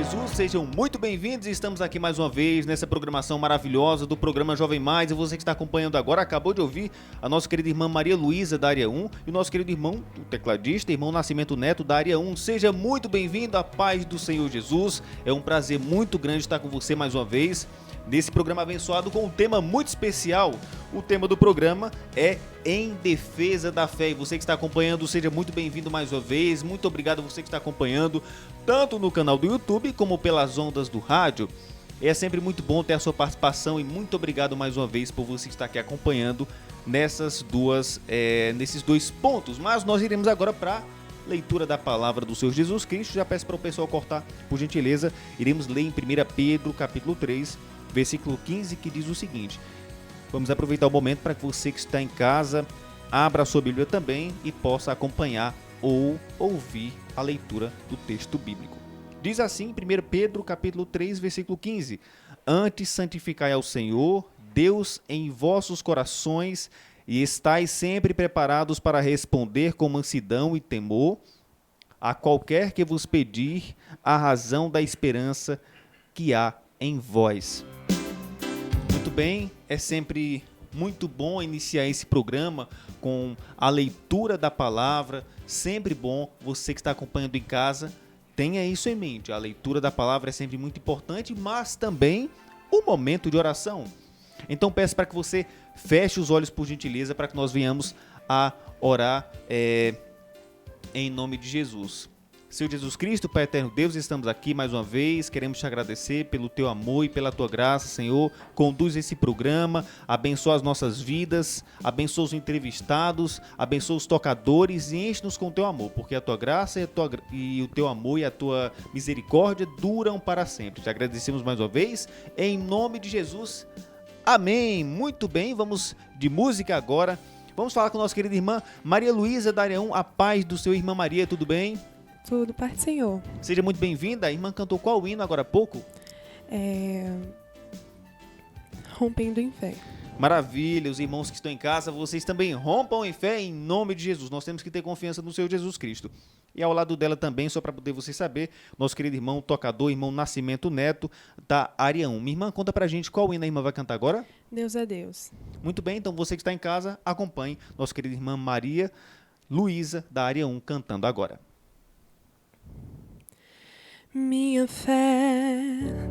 Jesus, sejam muito bem-vindos. Estamos aqui mais uma vez nessa programação maravilhosa do programa Jovem Mais. E você que está acompanhando agora, acabou de ouvir a nossa querida irmã Maria Luísa da área 1 e o nosso querido irmão, o tecladista, irmão Nascimento Neto da área 1. Seja muito bem-vindo à paz do Senhor Jesus. É um prazer muito grande estar com você mais uma vez nesse programa abençoado com um tema muito especial. O tema do programa é Em Defesa da Fé. E você que está acompanhando, seja muito bem-vindo mais uma vez. Muito obrigado a você que está acompanhando, tanto no canal do YouTube como pelas ondas do rádio. É sempre muito bom ter a sua participação e muito obrigado mais uma vez por você estar aqui acompanhando nesses dois pontos. Mas nós iremos agora para leitura da palavra do Senhor Jesus Cristo. Já peço para o pessoal cortar, por gentileza. Iremos ler em 1 Pedro, capítulo 3, versículo 15, que diz o seguinte. Vamos aproveitar o momento para que você que está em casa abra a sua Bíblia também e possa acompanhar ou ouvir a leitura do texto bíblico. Diz assim, 1 Pedro, capítulo 3, versículo 15. Antes santificai ao Senhor, Deus em vossos corações, e estais sempre preparados para responder com mansidão e temor a qualquer que vos pedir a razão da esperança que há em vós. Muito bem, é sempre muito bom iniciar esse programa com a leitura da palavra. Sempre bom, você que está acompanhando em casa, tenha isso em mente. A leitura da palavra é sempre muito importante, mas também o momento de oração. Então peço para que você feche os olhos por gentileza, para que nós venhamos a orar em nome de Jesus. Senhor Jesus Cristo, Pai eterno Deus, estamos aqui mais uma vez, queremos te agradecer pelo teu amor e pela tua graça, Senhor. Conduz esse programa, abençoa as nossas vidas, abençoa os entrevistados, abençoa os tocadores e enche-nos com o teu amor, porque a tua graça e o teu amor e a tua misericórdia duram para sempre. Te agradecemos mais uma vez, em nome de Jesus. Amém. Muito bem, vamos de música agora. Vamos falar com a nossa querida irmã Maria Luísa da área 1, a paz do seu. Irmã Maria, tudo bem? Tudo, Pai do Senhor. Seja muito bem-vinda. A irmã cantou qual hino agora há pouco? Rompendo em Fé. Maravilha, os irmãos que estão em casa, vocês também rompam em fé em nome de Jesus. Nós temos que ter confiança no Senhor Jesus Cristo. E ao lado dela também, só para poder você saber, nosso querido irmão tocador, irmão Nascimento Neto, da área 1. Minha irmã, conta pra gente qual hino a irmã vai cantar agora? Deus é Deus. Muito bem, então você que está em casa, acompanhe nossa querida irmã Maria Luísa, da área 1, cantando agora. Minha fé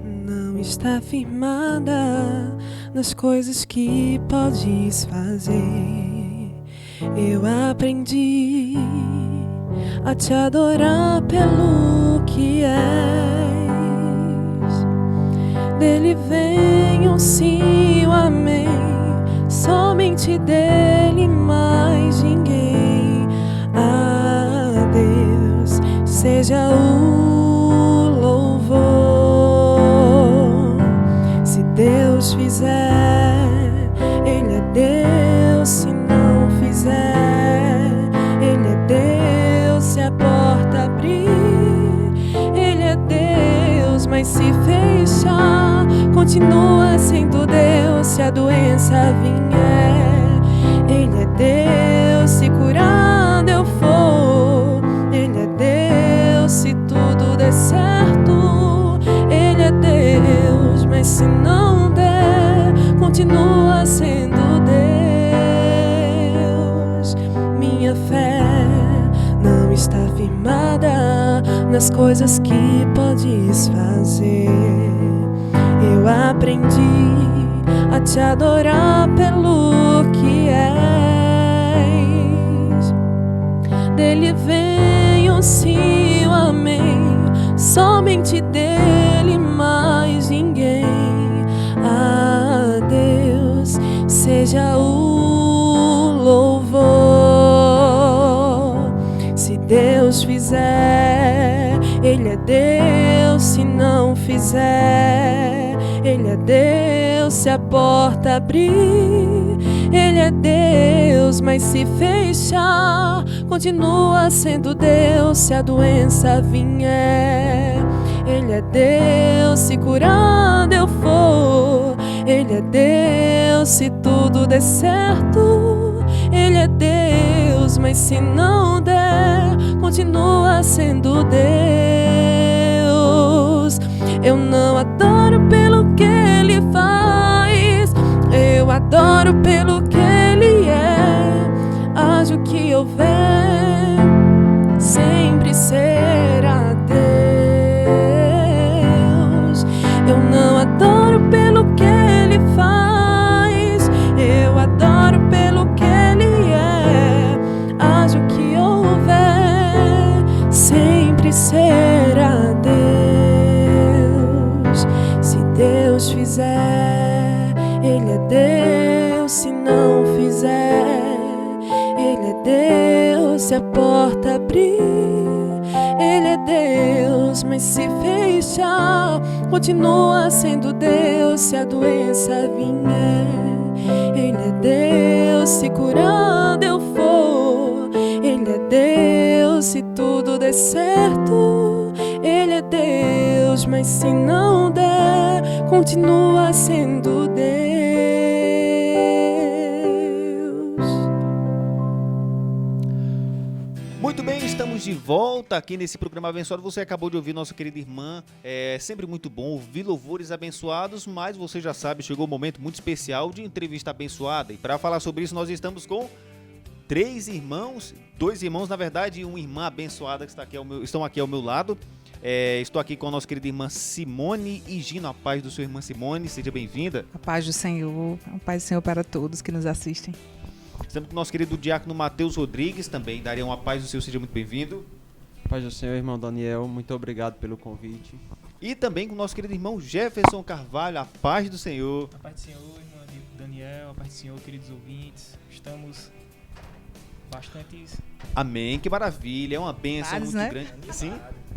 não está firmada nas coisas que podes fazer. Eu aprendi a te adorar pelo que és. Dele vem um sim, um amém, somente dele, mais ninguém. A Deus seja o Deus fizer, Ele é Deus. Se não fizer, Ele é Deus. Se a porta abrir, Ele é Deus. Mas se fechar, continua sendo Deus. Se a doença vier, Ele é Deus. Se curado eu for, Ele é Deus. Se tudo der certo, Ele é Deus. Mas se não der, continua sendo Deus. Minha fé não está firmada nas coisas que podes fazer. Eu aprendi a te adorar pelo que és. Dele vem um sim, um amém, somente dele, mais ninguém. A Deus seja o louvor. Se Deus fizer, Ele é Deus. Se não fizer, Ele é Deus. Se a porta abrir, Ele é Deus. Mas se fechar, continua sendo Deus. Se a doença vier, Ele é Deus. Se curado eu for, Ele é Deus. Se tudo der certo, Ele é Deus. Mas se não der, continua sendo Deus. Eu não adoro pelo que Ele faz, eu adoro pelo que Ele é. Haja o que houver, sempre será Deus. Eu não adoro pelo que Ele faz, eu adoro pelo que Ele é. Haja o que houver, sempre será Deus. Se Deus fizer, Ele é Deus. Se não fizer, Ele é Deus. Se a porta abrir, Ele é Deus. Mas se fechar, continua sendo Deus. Se a doença vier, Ele é Deus. Se curando eu for, Ele é Deus. Se tudo der certo, Ele é Deus. Mas se não der, continua sendo Deus. Muito bem, estamos de volta aqui nesse programa abençoado. Você acabou de ouvir nossa querida irmã. É sempre muito bom ouvir louvores abençoados, mas você já sabe, chegou um momento muito especial de entrevista abençoada. E para falar sobre isso, nós estamos com 3 irmãos, 2 irmãos, na verdade, e uma irmã abençoada que estão aqui ao meu lado. Estou aqui com a nossa querida irmã Simone e Gino. A paz do seu irmã Simone, seja bem-vinda. A paz do Senhor, a paz do Senhor para todos que nos assistem. Estamos com o nosso querido diácono Matheus Rodrigues também. Daria uma paz do Senhor, seja muito bem-vindo. Paz do Senhor, irmão Daniel, muito obrigado pelo convite. E também com o nosso querido irmão Jefferson Carvalho, a paz do Senhor. A paz do Senhor, irmão Daniel, a paz do Senhor, queridos ouvintes. Estamos bastante... Amém, que maravilha, é uma bênção muito grande. Sim,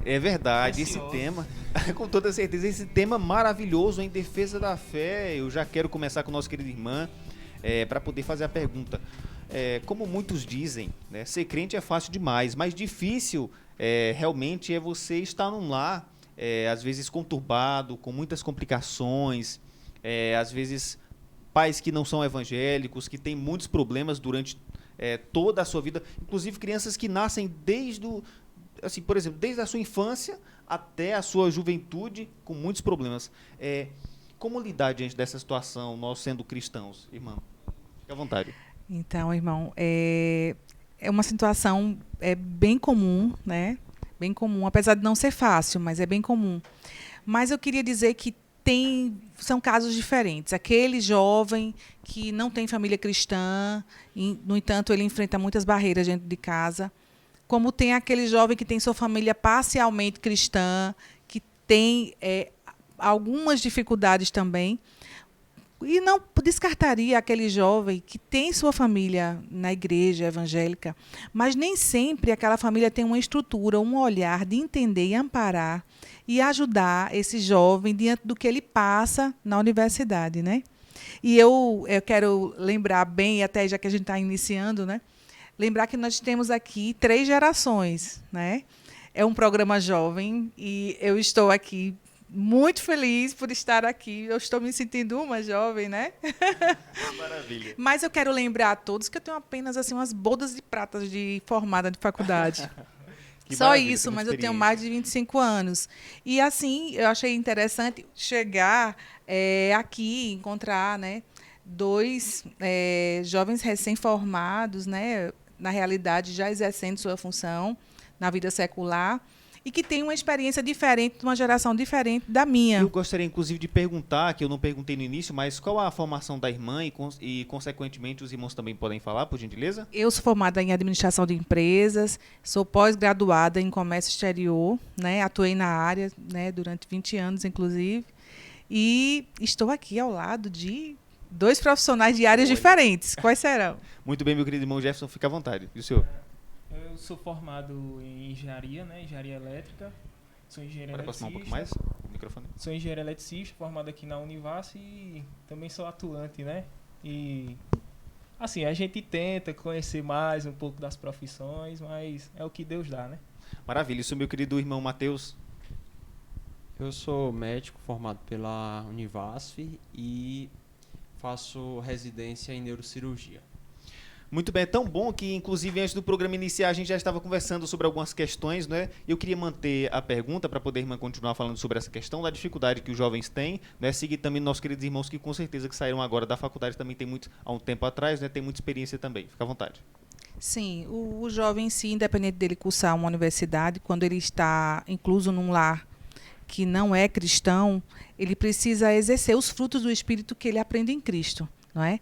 é verdade, esse tema, com toda certeza, esse tema maravilhoso em defesa da fé. Eu já quero começar com a nossa querida irmã, para poder fazer a pergunta. Como muitos dizem, né, ser crente é fácil demais, mas difícil realmente é você estar num lar, às vezes conturbado, com muitas complicações, às vezes pais que não são evangélicos, que têm muitos problemas durante toda a sua vida, inclusive crianças que nascem assim, por exemplo, desde a sua infância até a sua juventude, com muitos problemas. Como lidar diante dessa situação, nós sendo cristãos, irmã? Fique à vontade. Então, irmão, é uma situação bem comum, né? Bem comum, apesar de não ser fácil, mas é bem comum. Mas eu queria dizer que são casos diferentes. Aquele jovem que não tem família cristã, no entanto, ele enfrenta muitas barreiras dentro de casa. Como tem aquele jovem que tem sua família parcialmente cristã, que tem algumas dificuldades também. E não descartaria aquele jovem que tem sua família na igreja evangélica, mas nem sempre aquela família tem uma estrutura, um olhar de entender e amparar e ajudar esse jovem diante do que ele passa na universidade, né? E eu quero lembrar bem, até já que a gente está iniciando, né? Lembrar que nós temos aqui 3 gerações, né? É um programa jovem e eu estou aqui muito feliz por estar aqui. Eu estou me sentindo uma jovem, né? Maravilha. Mas eu quero lembrar a todos que eu tenho apenas assim umas bodas de prata de formada de faculdade. Só isso, mas eu tenho mais de 25 anos. E assim, eu achei interessante chegar aqui, encontrar, né, 2 jovens recém-formados, né, na realidade já exercendo sua função na vida secular, e que tem uma experiência diferente, de uma geração diferente da minha. Eu gostaria, inclusive, de perguntar, que eu não perguntei no início, mas qual a formação da irmã e consequentemente, os irmãos também podem falar, por gentileza? Eu sou formada em administração de empresas, sou pós-graduada em comércio exterior, né, atuei na área, né, durante 20 anos, inclusive, e estou aqui ao lado de 2 profissionais de áreas diferentes. Quais serão? Muito bem, meu querido irmão Jefferson, fica à vontade. E o senhor? Eu sou formado em engenharia, né? Engenharia elétrica. Sou engenheiro Pode aproximar um pouco mais o microfone? Sou engenheiro eletricista, formado aqui na Univas e também sou atuante, né? E assim, a gente tenta conhecer mais um pouco das profissões, mas é o que Deus dá, né? Maravilha. Isso, meu querido irmão Matheus. Eu sou médico formado pela Univasf e faço residência em neurocirurgia. Muito bem, é tão bom que, inclusive, antes do programa iniciar, a gente já estava conversando sobre algumas questões, né? E eu queria manter a pergunta para poder a irmã continuar falando sobre essa questão da dificuldade que os jovens têm, né? Seguir também nossos queridos irmãos que com certeza que saíram agora da faculdade também tem muito, há um tempo atrás, né? Tem muita experiência também. Fica à vontade. Sim, o jovem em si, independente dele cursar uma universidade, quando ele está incluso num lar que não é cristão, ele precisa exercer os frutos do Espírito que ele aprende em Cristo, não é?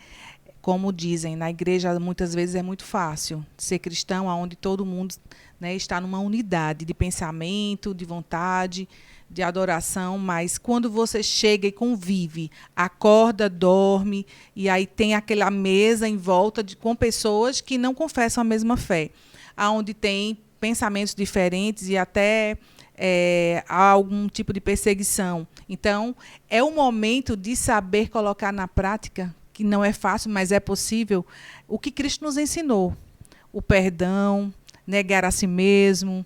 Como dizem, na igreja muitas vezes é muito fácil ser cristão, onde todo mundo, né, está numa unidade de pensamento, de vontade, de adoração, mas quando você chega e convive, acorda, dorme, e aí tem aquela mesa em volta com pessoas que não confessam a mesma fé, onde tem pensamentos diferentes e até há algum tipo de perseguição. Então, é o momento de saber colocar na prática, que não é fácil, mas é possível, o que Cristo nos ensinou. O perdão, negar a si mesmo,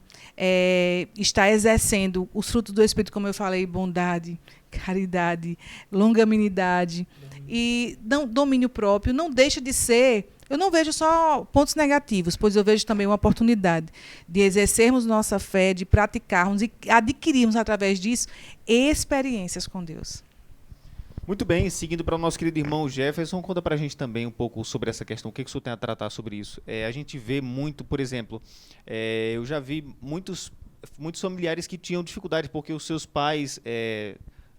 estar exercendo os frutos do Espírito, como eu falei, bondade, caridade, longanimidade e domínio próprio. Não deixa de ser... Eu não vejo só pontos negativos, pois eu vejo também uma oportunidade de exercermos nossa fé, de praticarmos e adquirirmos, através disso, experiências com Deus. Muito bem, seguindo para o nosso querido irmão Jefferson, conta para a gente também um pouco sobre essa questão, o que o senhor tem a tratar sobre isso. A gente vê muito, por exemplo, eu já vi muitos familiares que tinham dificuldade porque os seus pais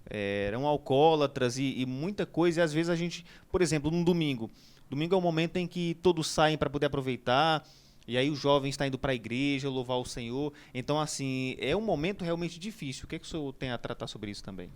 eram alcoólatras e muita coisa, e às vezes a gente, por exemplo, num domingo é um momento em que todos saem para poder aproveitar, e aí o jovem está indo para a igreja, louvar o Senhor. Então, assim, é um momento realmente difícil. O que o senhor tem a tratar sobre isso também?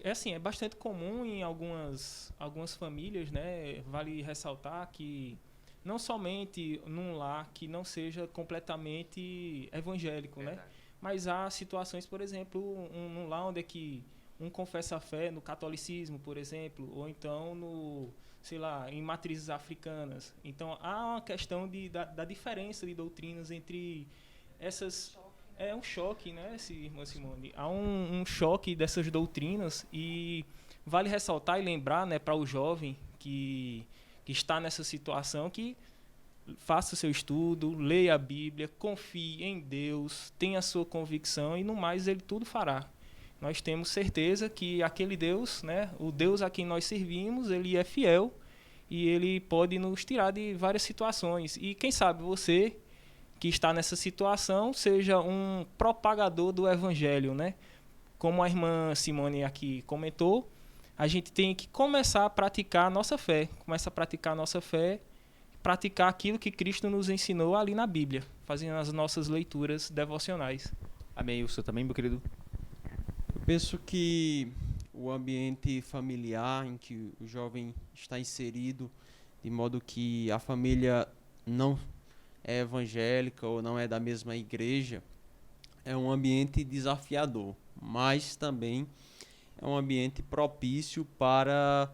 Assim, é bastante comum em algumas famílias, né? Vale ressaltar que não somente num lar que não seja completamente evangélico, né? Mas há situações, por exemplo, num lar onde é que um confessa a fé no catolicismo, por exemplo, ou então em matrizes africanas. Então, há uma questão da diferença de doutrinas entre essas... É um choque, né, irmã Simone? Há um choque dessas doutrinas e vale ressaltar e lembrar, né, para o jovem que está nessa situação, que faça o seu estudo, leia a Bíblia, confie em Deus, tenha a sua convicção e, no mais, ele tudo fará. Nós temos certeza que aquele Deus, né, o Deus a quem nós servimos, ele é fiel e ele pode nos tirar de várias situações. E quem sabe você, que está nessa situação, seja um propagador do Evangelho, né? Como a irmã Simone aqui comentou, a gente tem que começar a praticar a nossa fé. Praticar aquilo que Cristo nos ensinou ali na Bíblia, fazendo as nossas leituras devocionais. Amém. O senhor também, meu querido? Eu penso que o ambiente familiar em que o jovem está inserido, de modo que a família não é evangélica ou não é da mesma igreja, é um ambiente desafiador, mas também é um ambiente propício para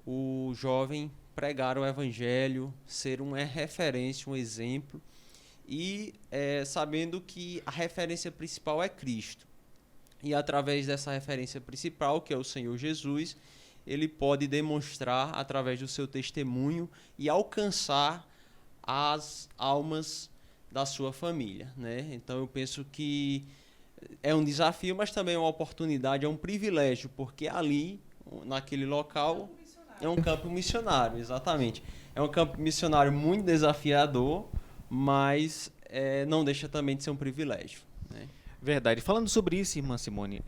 o jovem pregar o evangelho, ser uma referência, um exemplo, e sabendo que a referência principal é Cristo. E através dessa referência principal, que é o Senhor Jesus, ele pode demonstrar através do seu testemunho e alcançar as almas da sua família, né? Então eu penso que é um desafio, mas também é uma oportunidade, é um privilégio, porque ali, naquele local, é um campo missionário, exatamente. É um campo missionário muito desafiador, mas não deixa também de ser um privilégio, né? Verdade. Falando sobre isso, irmã Simone,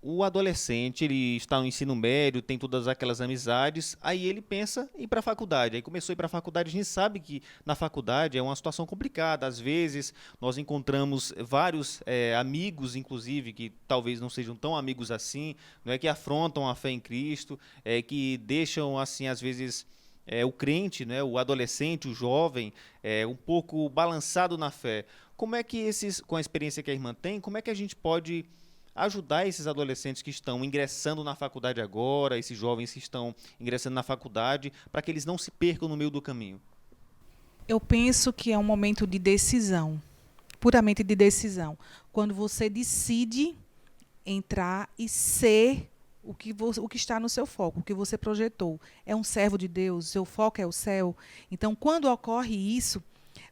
o adolescente, ele está no ensino médio, tem todas aquelas amizades, aí ele pensa em ir para a faculdade. Aí começou a ir para a faculdade, a gente sabe que na faculdade é uma situação complicada. Às vezes nós encontramos vários amigos, inclusive, que talvez não sejam tão amigos assim, não é, que afrontam a fé em Cristo, que deixam, assim, às vezes... o crente, né, o adolescente, o jovem, um pouco balançado na fé. Como é que com a experiência que a irmã tem, como é que a gente pode ajudar esses adolescentes que estão ingressando na faculdade agora, esses jovens que estão ingressando na faculdade, para que eles não se percam no meio do caminho? Eu penso que é um momento de decisão, puramente de decisão. Quando você decide entrar e ser o que está no seu foco, o que você projetou. É um servo de Deus, seu foco é o céu. Então, quando ocorre isso,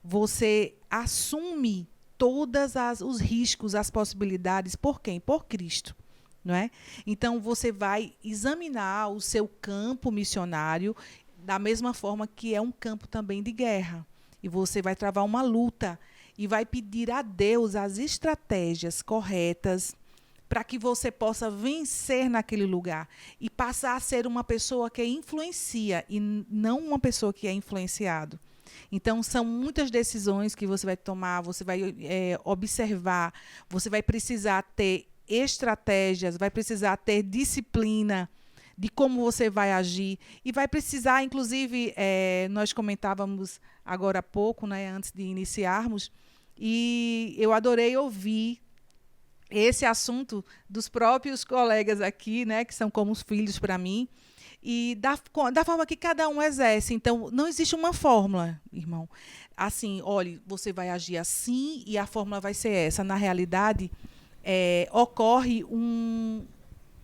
você assume todos os riscos, as possibilidades. Por quem? Por Cristo. Não é? Então, você vai examinar o seu campo missionário da mesma forma que é um campo também de guerra. E você vai travar uma luta e vai pedir a Deus as estratégias corretas para que você possa vencer naquele lugar e passar a ser uma pessoa que influencia e não uma pessoa que é influenciado. Então, são muitas decisões que você vai tomar, você vai observar, você vai precisar ter estratégias, vai precisar ter disciplina de como você vai agir e vai precisar, inclusive, nós comentávamos agora há pouco, né, antes de iniciarmos, e eu adorei ouvir esse assunto dos próprios colegas aqui, né, que são como os filhos para mim, e da forma que cada um exerce. Então, não existe uma fórmula, irmão. Assim, olha, você vai agir assim e a fórmula vai ser essa. Na realidade, ocorre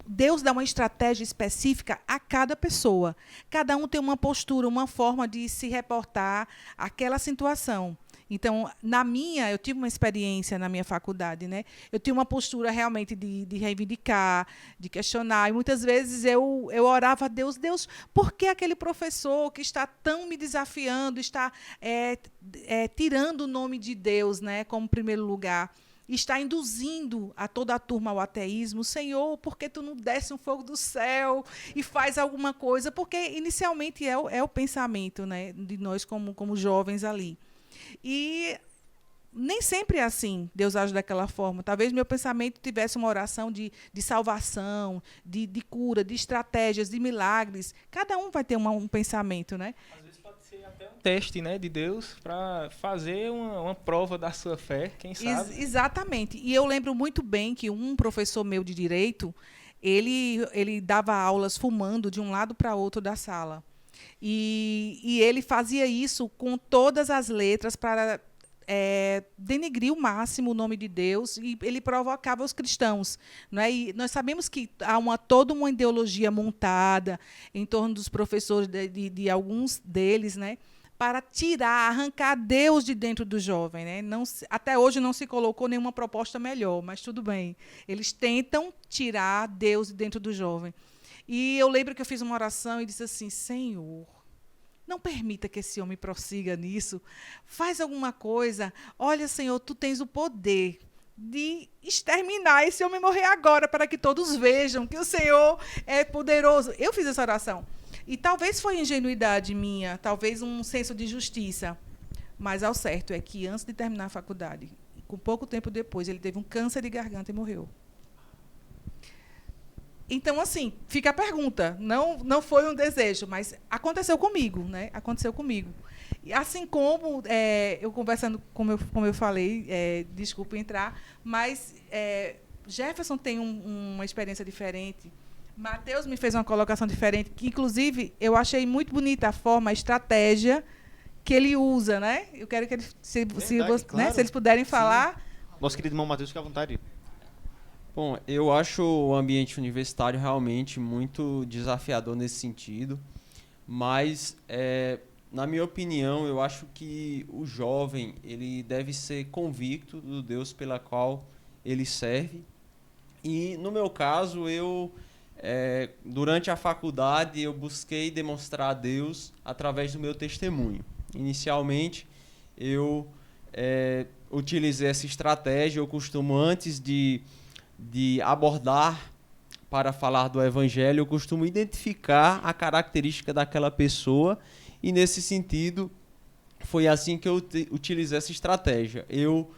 Deus dá uma estratégia específica a cada pessoa. Cada um tem uma postura, uma forma de se reportar àquela situação. Então, eu tive uma experiência na minha faculdade, né? Eu tinha uma postura realmente de reivindicar, de questionar. E muitas vezes eu orava a Deus, por que aquele professor que está tão me desafiando, está tirando o nome de Deus, né, como primeiro lugar? Está induzindo a toda a turma ao ateísmo. Senhor, por que tu não desce um fogo do céu e faz alguma coisa? Porque inicialmente é o pensamento, né, de nós como jovens ali. E nem sempre é assim, Deus age daquela forma. Talvez meu pensamento tivesse uma oração de salvação, de cura, de estratégias, de milagres. Cada um vai ter um pensamento, né? Às vezes pode ser até um teste, né, de Deus para fazer uma prova da sua fé, quem sabe? Exatamente. E eu lembro muito bem que um professor meu de direito, ele dava aulas fumando de um lado para outro da sala. E ele fazia isso com todas as letras para denegrir o máximo o nome de Deus, e ele provocava os cristãos. Não é? E nós sabemos que há toda uma ideologia montada em torno dos professores, de alguns deles, né, para arrancar Deus de dentro do jovem. Né? Até hoje não se colocou nenhuma proposta melhor, mas tudo bem. Eles tentam tirar Deus de dentro do jovem. E eu lembro que eu fiz uma oração e disse assim: Senhor, não permita que esse homem prossiga nisso. Faz alguma coisa. Olha, Senhor, tu tens o poder de exterminar esse homem, morrer agora, para que todos vejam que o Senhor é poderoso. Eu fiz essa oração. E talvez foi ingenuidade minha, talvez um senso de justiça. Mas ao certo é que antes de terminar a faculdade, com pouco tempo depois, ele teve um câncer de garganta e morreu. Então, assim, fica a pergunta. Não foi um desejo, mas aconteceu comigo, né? Aconteceu comigo. E assim como, eu conversando, como eu falei, desculpe entrar, mas Jefferson tem uma experiência diferente. Mateus me fez uma colocação diferente, que, inclusive, eu achei muito bonita a forma, a estratégia que ele usa, né? Eu quero que ele, se eles puderem falar. Sim. Nosso querido irmão Mateus, fica à vontade. Bom, eu acho o ambiente universitário realmente muito desafiador nesse sentido, mas, na minha opinião, eu acho que o jovem ele deve ser convicto do Deus pela qual ele serve. E, no meu caso, durante a faculdade, eu busquei demonstrar a Deus através do meu testemunho. Inicialmente, eu utilizei essa estratégia. Eu costumo, antes de abordar para falar do Evangelho, eu costumo identificar a característica daquela pessoa, e nesse sentido foi assim que eu utilizei essa estratégia. Eu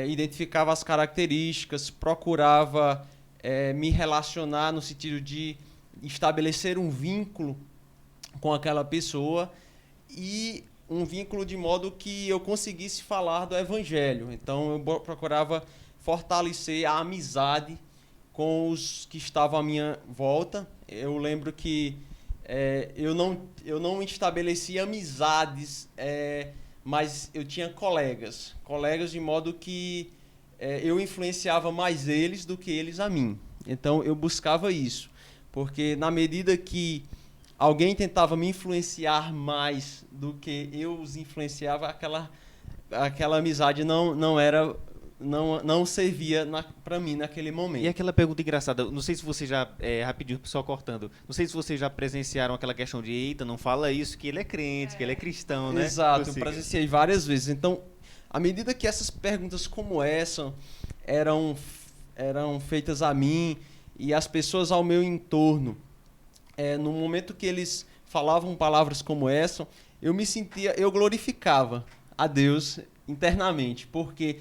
identificava as características, procurava me relacionar no sentido de estabelecer um vínculo com aquela pessoa, e um vínculo de modo que eu conseguisse falar do Evangelho. Então eu procurava fortalecer a amizade com os que estavam à minha volta. Eu lembro que eu não estabelecia amizades, mas eu tinha colegas de modo que eu influenciava mais eles do que eles a mim. Então eu buscava isso. porque na medida que alguém tentava me influenciar mais do que eu os influenciava, aquela amizade não servia para mim naquele momento. E aquela pergunta engraçada, não sei se você já, rapidinho, só cortando, não sei se vocês já presenciaram aquela questão de, eita, não fala isso, que ele é crente, que ele é cristão, né? Exato, eu presenciei várias vezes. Então, à medida que essas perguntas como essa eram feitas a mim e as pessoas ao meu entorno, no momento que eles falavam palavras como essa, eu glorificava a Deus internamente, porque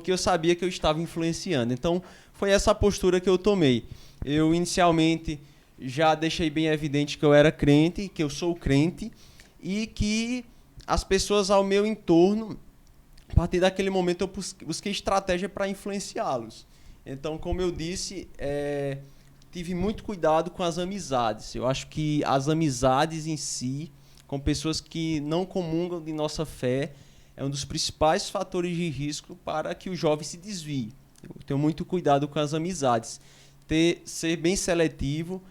eu sabia que eu estava influenciando. Então, foi essa postura que eu tomei. Eu, inicialmente, já deixei bem evidente que eu era crente, que eu sou crente, e que as pessoas ao meu entorno, a partir daquele momento, eu busquei estratégia para influenciá-los. Então, como eu disse, tive muito cuidado com as amizades. Eu acho que as amizades em si, com pessoas que não comungam de nossa fé, é um dos principais fatores de risco para que o jovem se desvie. Eu tenho muito cuidado com as amizades. Ser bem seletivo.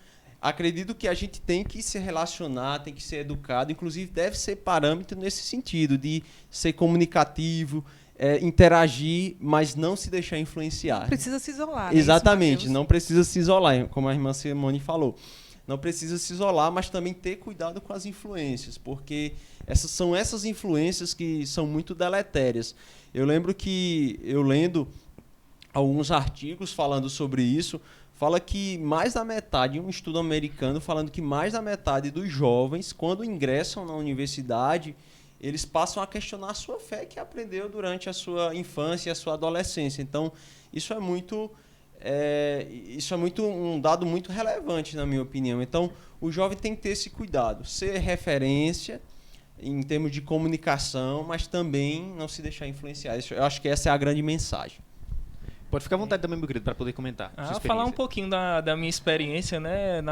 Acredito que a gente tem que se relacionar, tem que ser educado, inclusive deve ser parâmetro nesse sentido, de ser comunicativo, interagir, mas não se deixar influenciar. Não precisa se isolar. Né? Exatamente, não precisa se isolar, como a irmã Simone falou. Não precisa se isolar, mas também ter cuidado com as influências, porque são essas influências que são muito deletérias. Eu lembro que, eu lendo alguns artigos falando sobre isso, fala que mais da metade, um estudo americano falando que mais da metade dos jovens, quando ingressam na universidade, eles passam a questionar a sua fé que aprendeu durante a sua infância e a sua adolescência. Então, isso é um dado muito relevante, na minha opinião. Então, o jovem tem que ter esse cuidado, ser referência em termos de comunicação, mas também não se deixar influenciar. Eu acho que essa é a grande mensagem. Pode ficar à vontade também, meu querido, para poder comentar. Falar um pouquinho da minha experiência, né,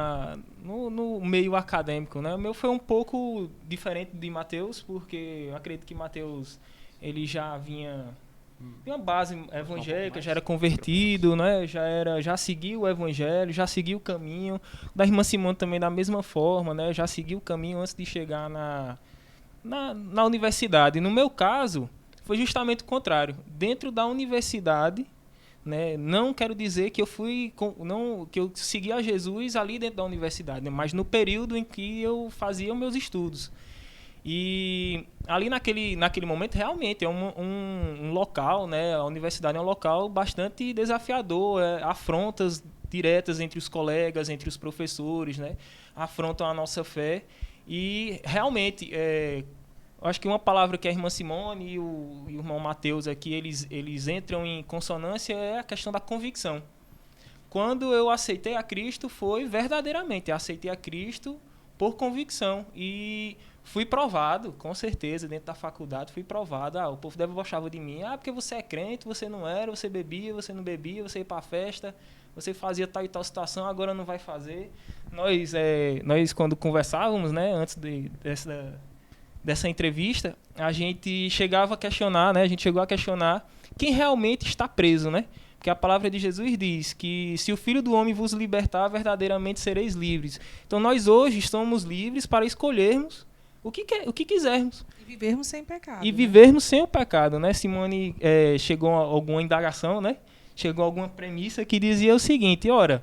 no meio acadêmico, né? O meu foi um pouco diferente de Mateus, porque eu acredito que Mateus ele já vinha de uma base evangélica, já era convertido, né? Já seguiu o evangelho, já seguiu o caminho. Da irmã Simone também da mesma forma, né? Já seguiu o caminho antes de chegar na universidade. No meu caso, foi justamente o contrário. Dentro da universidade, né, não quero dizer que que eu segui a Jesus ali dentro da universidade, né, mas no período em que eu fazia meus estudos. E ali naquele momento realmente é um local, né, a universidade é um local bastante desafiador, afrontas diretas entre os colegas, entre os professores, né, afrontam a nossa fé. E realmente eu acho que uma palavra que a irmã Simone e o irmão Mateus aqui, eles entram em consonância, é a questão da convicção. Quando eu aceitei a Cristo, foi verdadeiramente, eu aceitei a Cristo por convicção. E fui provado, com certeza, dentro da faculdade, fui provado. O povo debochava de mim. Porque você é crente, você não era, você bebia, você não bebia, você ia para a festa, você fazia tal e tal situação, agora não vai fazer. Nós quando conversávamos, né, antes dessa entrevista, a gente chegava a questionar, né? A gente chegou a questionar quem realmente está preso, né? Porque a palavra de Jesus diz que se o Filho do Homem vos libertar, verdadeiramente sereis livres. Então nós hoje estamos livres para escolhermos o que quisermos. E vivermos sem pecado. E vivermos sem o pecado, né? Simone chegou a alguma indagação, né? Chegou a alguma premissa que dizia o seguinte: ora,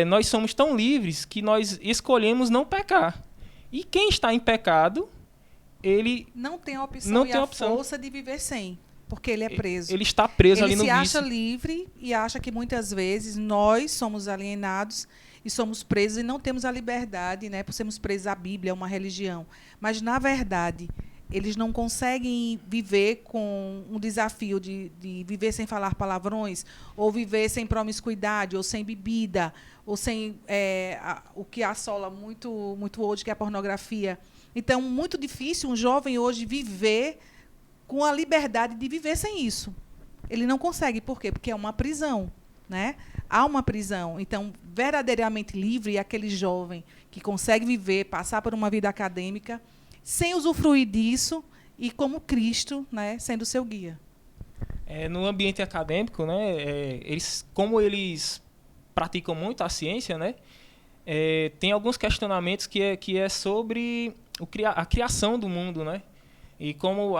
nós somos tão livres que nós escolhemos não pecar. E quem está em pecado, ele não tem a opção força de viver sem, porque ele é preso. Ele está preso ali no vício. Ele se acha livre e acha que muitas vezes nós somos alienados e somos presos e não temos a liberdade, né, por sermos presos à Bíblia, uma religião. Mas, na verdade, eles não conseguem viver com um desafio de viver sem falar palavrões, ou viver sem promiscuidade, ou sem bebida, ou sem o que assola muito, muito hoje, que é a pornografia. Então, muito difícil um jovem hoje viver com a liberdade de viver sem isso. Ele não consegue. Por quê? Porque é uma prisão, né? Há uma prisão. Então, verdadeiramente livre é aquele jovem que consegue viver, passar por uma vida acadêmica, sem usufruir disso e como Cristo, né, sendo seu guia. No ambiente acadêmico, né, como eles praticam muito a ciência, né, tem alguns questionamentos que é sobre a criação do mundo, né? E como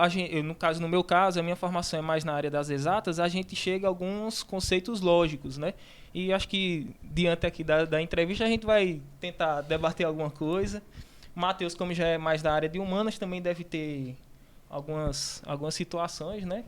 no meu caso, a minha formação é mais na área das exatas, a gente chega a alguns conceitos lógicos, né? E acho que diante aqui da entrevista a gente vai tentar debater alguma coisa. Matheus, como já é mais da área de humanas, também deve ter algumas situações, né?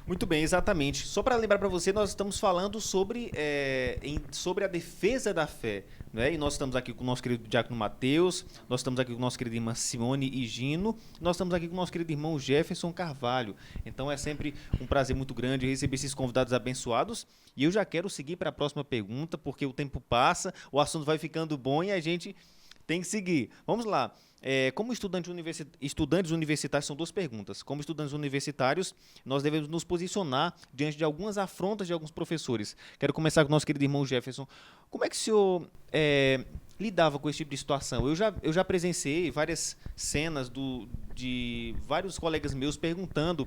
Muito bem, exatamente. Só para lembrar para você, nós estamos falando sobre a defesa da fé, né? E nós estamos aqui com o nosso querido diácono Matheus, nós estamos aqui com o nosso querido irmã Simone e Gino, nós estamos aqui com o nosso querido irmão Jefferson Carvalho. Então é sempre um prazer muito grande receber esses convidados abençoados. E eu já quero seguir para a próxima pergunta, porque o tempo passa, o assunto vai ficando bom e a gente tem que seguir. Vamos lá. Como estudantes universitários, são duas perguntas. Como estudantes universitários, nós devemos nos posicionar diante de algumas afrontas de alguns professores. Quero começar com o nosso querido irmão Jefferson. Como é que o senhor lidava com esse tipo de situação? Eu já presenciei várias cenas de vários colegas meus perguntando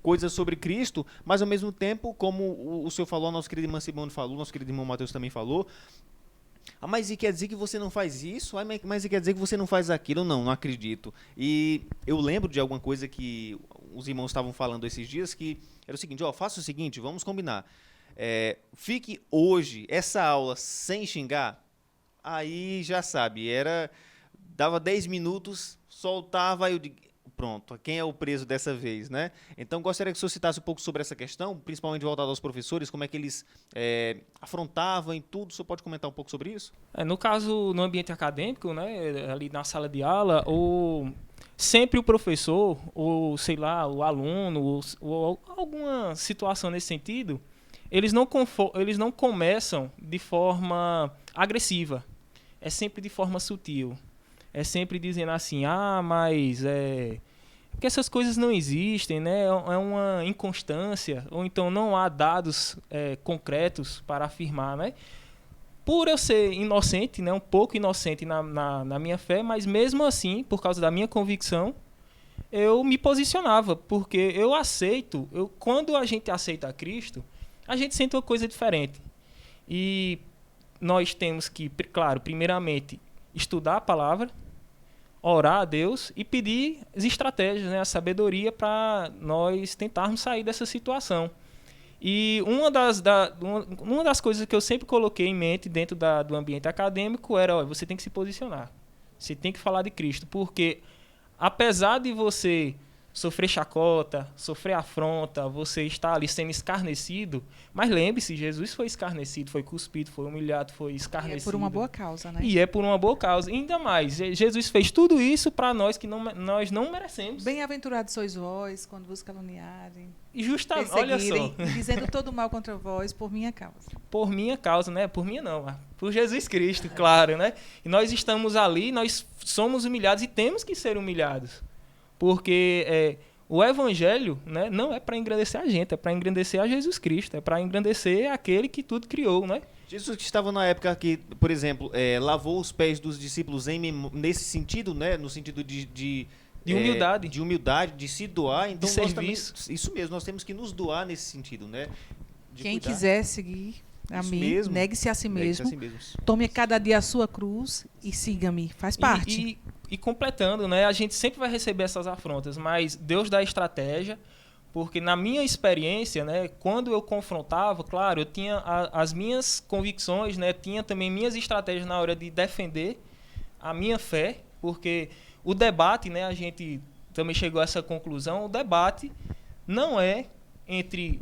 coisas sobre Cristo, mas ao mesmo tempo, como o senhor falou, a nossa querida irmã Simone falou, nosso querido irmão Matheus também falou, mas e quer dizer que você não faz isso? Mas e quer dizer que você não faz aquilo? Não acredito. E eu lembro de alguma coisa que os irmãos estavam falando esses dias, que era o seguinte, faça o seguinte, vamos combinar. Fique hoje, essa aula, sem xingar, aí já sabe, dava 10 minutos, soltava, aí eu digo, pronto, quem é o preso dessa vez, né? Então, gostaria que o senhor citasse um pouco sobre essa questão, principalmente voltado aos professores, como é que eles afrontavam e tudo. O senhor pode comentar um pouco sobre isso? No caso, no ambiente acadêmico, né, ali na sala de aula, sempre o professor, ou sei lá, o aluno, ou alguma situação nesse sentido, eles não começam de forma agressiva, é sempre de forma sutil. É sempre dizendo assim, mas porque essas coisas não existem, né? É uma inconstância, ou então não há dados concretos para afirmar, né? Por eu ser inocente, né? Um pouco inocente na minha fé, mas mesmo assim, por causa da minha convicção, eu me posicionava, porque quando a gente aceita Cristo, a gente sente uma coisa diferente. E nós temos que, claro, primeiramente, estudar a palavra, orar a Deus e pedir as estratégias, né, a sabedoria para nós tentarmos sair dessa situação. E uma das coisas que eu sempre coloquei em mente dentro do ambiente acadêmico era, você tem que se posicionar, você tem que falar de Cristo, porque apesar de você sofrer chacota, sofrer afronta, você está ali sendo escarnecido, mas lembre-se, Jesus foi escarnecido, foi cuspido, foi humilhado, foi escarnecido. E é por uma boa causa, né? E é por uma boa causa. E ainda mais, Jesus fez tudo isso para nós que nós não merecemos. Bem-aventurados sois vós, quando vos caluniarem, e justamente, olha só, dizendo todo mal contra vós por minha causa. Por minha causa, né? Por minha não, mas por Jesus Cristo, claro, né? E nós estamos ali, nós somos humilhados e temos que ser humilhados. Porque o evangelho, né, não é para engrandecer a gente, é para engrandecer a Jesus Cristo, é para engrandecer aquele que tudo criou, né? Jesus que estava na época que, por exemplo, lavou os pés dos discípulos nesse sentido, né, no sentido de humildade. De humildade, de se doar. Então, de serviço. Isso mesmo, nós temos que nos doar nesse sentido, né? Quem quiser seguir a mim, mesmo. Negue-se a si mesmo, tome cada dia a sua cruz e siga-me, faz parte. E completando, né, a gente sempre vai receber essas afrontas, mas Deus dá estratégia, porque na minha experiência, né, quando eu confrontava, claro, eu tinha as minhas convicções, né, tinha também minhas estratégias na hora de defender a minha fé, porque o debate, né, a gente também chegou a essa conclusão, o debate não é entre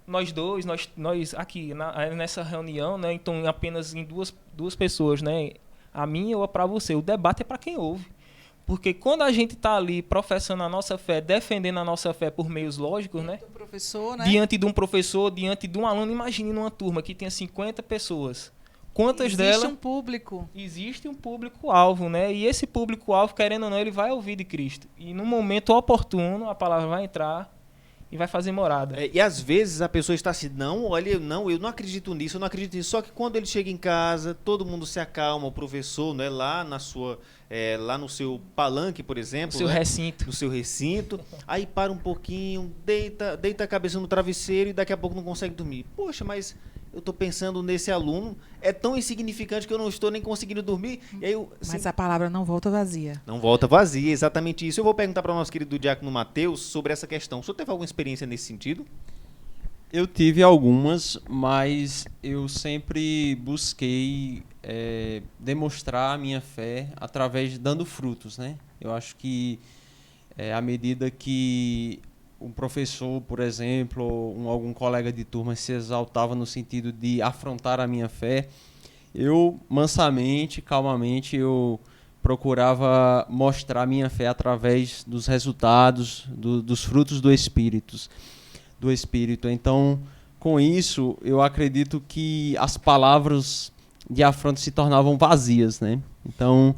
nós dois, nós aqui nessa reunião, né, então apenas em duas pessoas, né, a mim ou para você. O debate é para quem ouve. Porque quando a gente está ali professando a nossa fé, defendendo a nossa fé por meios lógicos, né? Professor, né? Diante de um professor, diante de um aluno, imagine numa turma que tenha 50 pessoas. Quantas delas... Existe um público. Existe um público-alvo, né? E esse público-alvo, querendo ou não, ele vai ouvir de Cristo. E no momento oportuno, a palavra vai entrar e vai fazer morada. E às vezes a pessoa está assim, eu não acredito nisso, eu não acredito nisso. Só que quando ele chega em casa, todo mundo se acalma, o professor, né, lá no seu palanque, por exemplo. No seu recinto. No seu recinto. Aí para um pouquinho, deita a cabeça no travesseiro e daqui a pouco não consegue dormir. Poxa, mas eu estou pensando nesse aluno, é tão insignificante que eu não estou nem conseguindo dormir. E aí Mas a palavra não volta vazia. não volta vazia, exatamente isso. Eu vou perguntar para o nosso querido diácono Mateus sobre essa questão. O senhor teve alguma experiência nesse sentido? Eu tive algumas, mas eu sempre busquei demonstrar a minha fé através de dando frutos, né? Eu acho que à medida que um professor, por exemplo, ou algum colega de turma se exaltava no sentido de afrontar a minha fé, eu mansamente, calmamente, eu procurava mostrar a minha fé através dos resultados, dos frutos do Espírito. Então, com isso, eu acredito que as palavras de afronta se tornavam vazias, né? Então,